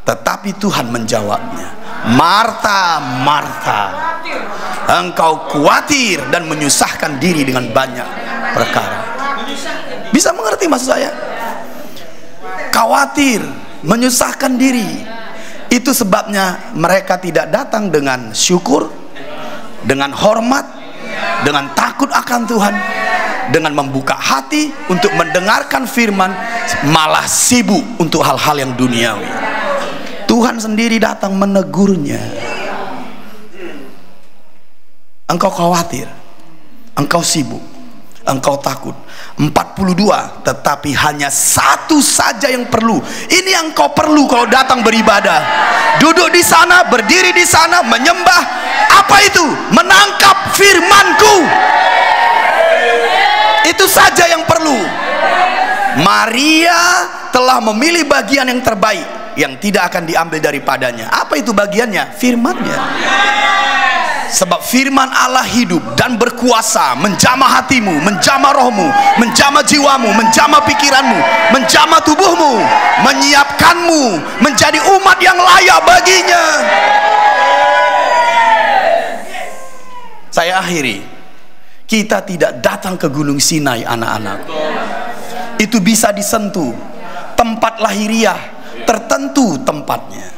B: Tetapi Tuhan menjawabnya, Marta, Marta, engkau khawatir dan menyusahkan diri dengan banyak perkara. Bisa mengerti maksud saya? Khawatir, menyusahkan diri. Itu sebabnya mereka tidak datang dengan syukur, dengan hormat, dengan takut akan Tuhan, dengan membuka hati untuk mendengarkan firman, malah sibuk untuk hal-hal yang duniawi. Tuhan sendiri datang menegurnya. Engkau khawatir, engkau sibuk, engkau takut. 42, tetapi hanya satu saja yang perlu. Ini yang kau perlu kalau datang beribadah. Duduk di sana, berdiri di sana, menyembah. Apa itu? Menangkap firman-Ku. Itu saja yang perlu. Maria telah memilih bagian yang terbaik, yang tidak akan diambil daripadanya. Apa itu bagiannya? Firman-Nya. Sebab firman Allah hidup dan berkuasa, menjamah hatimu, menjamah rohmu, menjamah jiwamu, menjamah pikiranmu, menjamah tubuhmu, menyiapkanmu menjadi umat yang layak baginya. Saya akhiri, kita tidak datang ke Gunung Sinai, anak-anak. Itu bisa disentuh, tempat lahiriah tertentu tempatnya.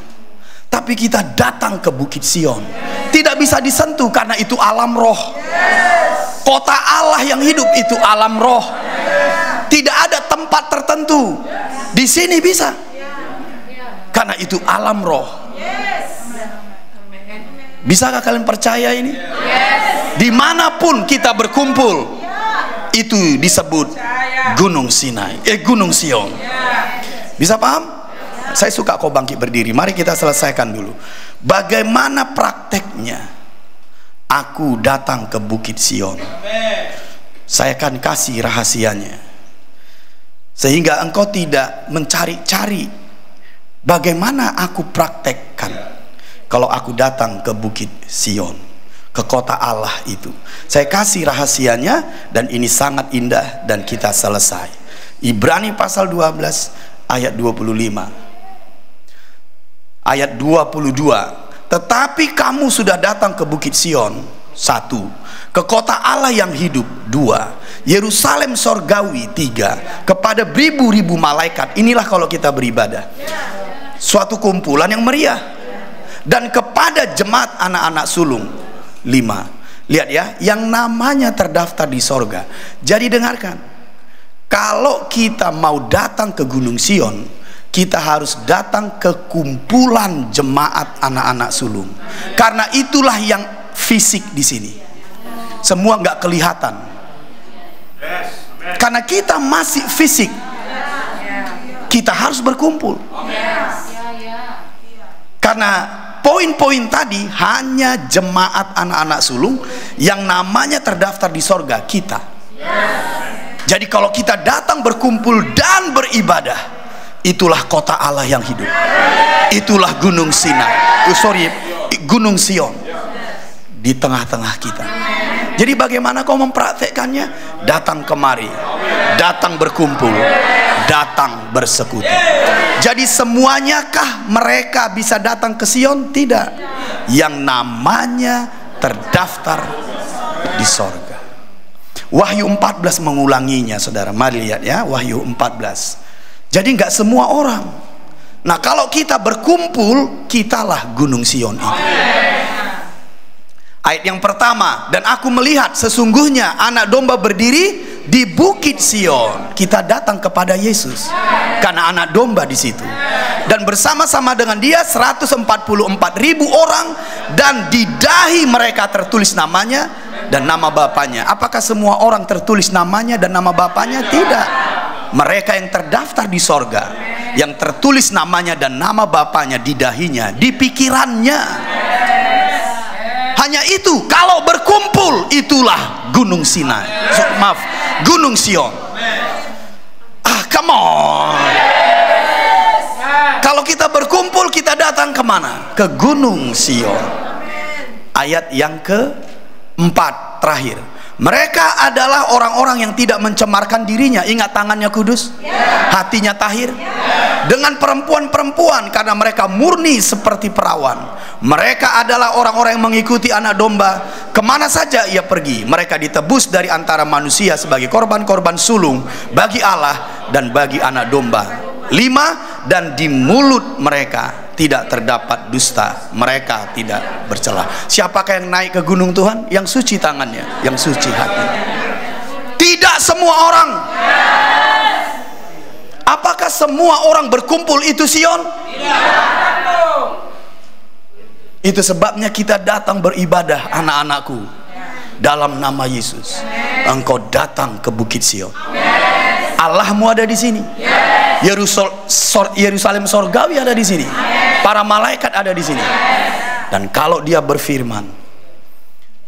B: Tapi kita datang ke Bukit Sion, tidak bisa disentuh karena itu alam roh. Kota Allah yang hidup itu alam roh. Tidak ada tempat tertentu. Di sini bisa, karena itu alam roh. Bisakah kalian percaya ini? Dimanapun kita berkumpul, itu disebut Gunung Sinai, Gunung Sion. Bisa paham? Saya suka kau bangkit berdiri. Mari kita selesaikan dulu. Bagaimana prakteknya aku datang ke Bukit Sion? Saya akan kasih rahasianya, sehingga engkau tidak mencari-cari bagaimana aku praktekkan kalau aku datang ke Bukit Sion, ke kota Allah itu. Saya kasih rahasianya, dan ini sangat indah, dan kita selesai. Ibrani pasal 12 ayat 25. Ayat 22, tetapi kamu sudah datang ke Bukit Sion, 1, ke kota Allah yang hidup, 2, Yerusalem sorgawi, 3, kepada ribu-ribu malaikat. Inilah kalau kita beribadah, suatu kumpulan yang meriah, dan kepada jemaat anak-anak sulung, 5. Lihat ya, yang namanya terdaftar di sorga. Jadi dengarkan, kalau kita mau datang ke Gunung Sion, kita harus datang ke kumpulan jemaat anak-anak sulung, karena itulah yang fisik di sini. Semua nggak kelihatan, karena kita masih fisik. Kita harus berkumpul, karena poin-poin tadi hanya jemaat anak-anak sulung yang namanya terdaftar di sorga kita. Jadi kalau kita datang berkumpul dan beribadah, itulah kota Allah yang hidup. Itulah Gunung Sinai, Gunung Sion di tengah-tengah kita. Jadi bagaimana kau mempraktekkannya? Datang kemari, datang berkumpul, datang bersekutu. Jadi semuanya kah mereka bisa datang ke Sion? Tidak. Yang namanya terdaftar di sorga. Wahyu 14 mengulanginya, saudara. Mari lihat ya, Wahyu 14. Jadi nggak semua orang. Nah, kalau kita berkumpul, kitalah Gunung Sion itu. Ayat yang pertama, dan aku melihat sesungguhnya anak domba berdiri di Bukit Sion. Kita datang kepada Yesus karena anak domba di situ. Dan bersama-sama dengan dia 144.000 orang, dan di dahi mereka tertulis namanya dan nama bapaknya. Apakah semua orang tertulis namanya dan nama bapaknya? Tidak. Mereka yang terdaftar di sorga, yang tertulis namanya dan nama bapaknya di dahinya, di pikirannya. Hanya itu. Kalau berkumpul, itulah Gunung Sinai. Gunung Sion. Come on. Kalau kita berkumpul, kita datang kemana? Ke Gunung Sion. Ayat yang ke-4 terakhir. Mereka adalah orang-orang yang tidak mencemarkan dirinya. Ingat, tangannya kudus, hatinya tahir. Dengan perempuan-perempuan, karena mereka murni seperti perawan. Mereka adalah orang-orang yang mengikuti anak domba. Kemana saja ia pergi, mereka ditebus dari antara manusia sebagai korban-korban sulung bagi Allah dan bagi anak domba. 5, dan di mulut mereka tidak terdapat dusta, mereka tidak bercela. Siapakah yang naik ke gunung Tuhan? Yang suci tangannya, yang suci hati. Tidak semua orang. Apakah semua orang berkumpul itu Sion? Itu sebabnya kita datang beribadah, anak-anakku, dalam nama Yesus. Engkau datang ke Bukit Sion. Allahmu ada di sini. Yerusalem sorgawi ada di sini. Para malaikat ada di sini. Dan kalau dia berfirman,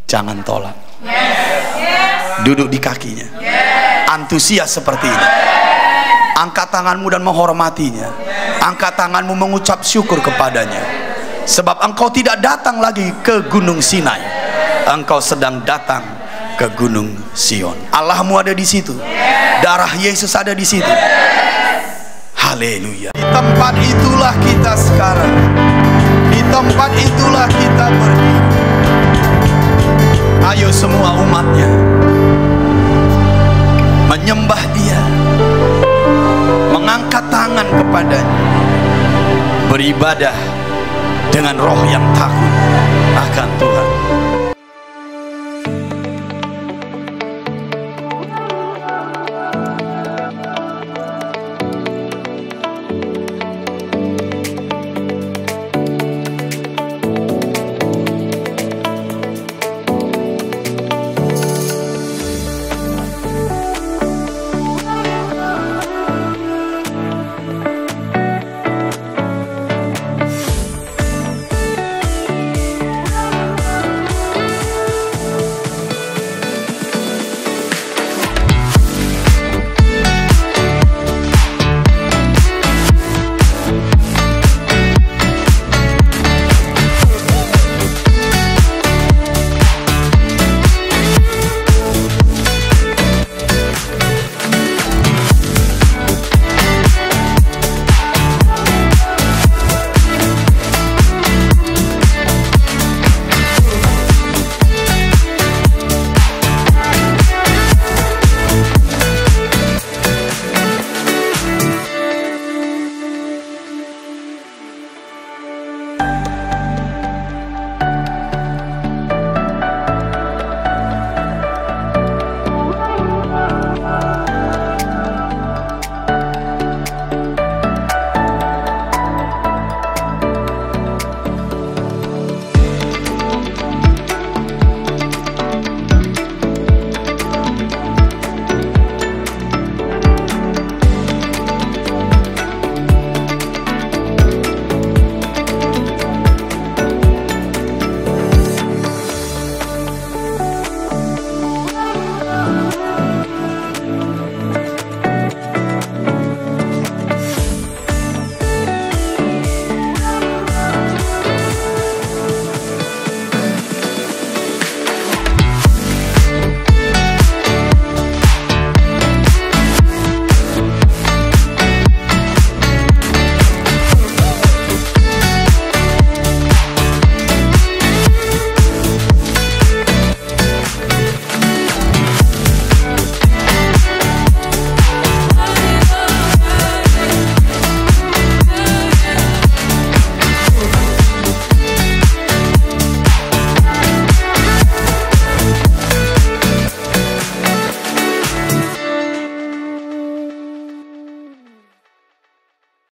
B: jangan tolak. Duduk di kakinya. Antusias seperti ini. Angkat tanganmu dan menghormatinya. Angkat tanganmu mengucap syukur kepadanya. Sebab engkau tidak datang lagi ke Gunung Sinai. Engkau sedang datang ke Gunung Sion. Allahmu ada di situ. Darah Yesus ada di situ. Haleluya. Di tempat itulah kita sekarang. Di tempat itulah kita berdiri. Ayo semua umatnya menyembah dia, mengangkat tangan kepadanya, beribadah dengan roh yang takut akan Tuhan.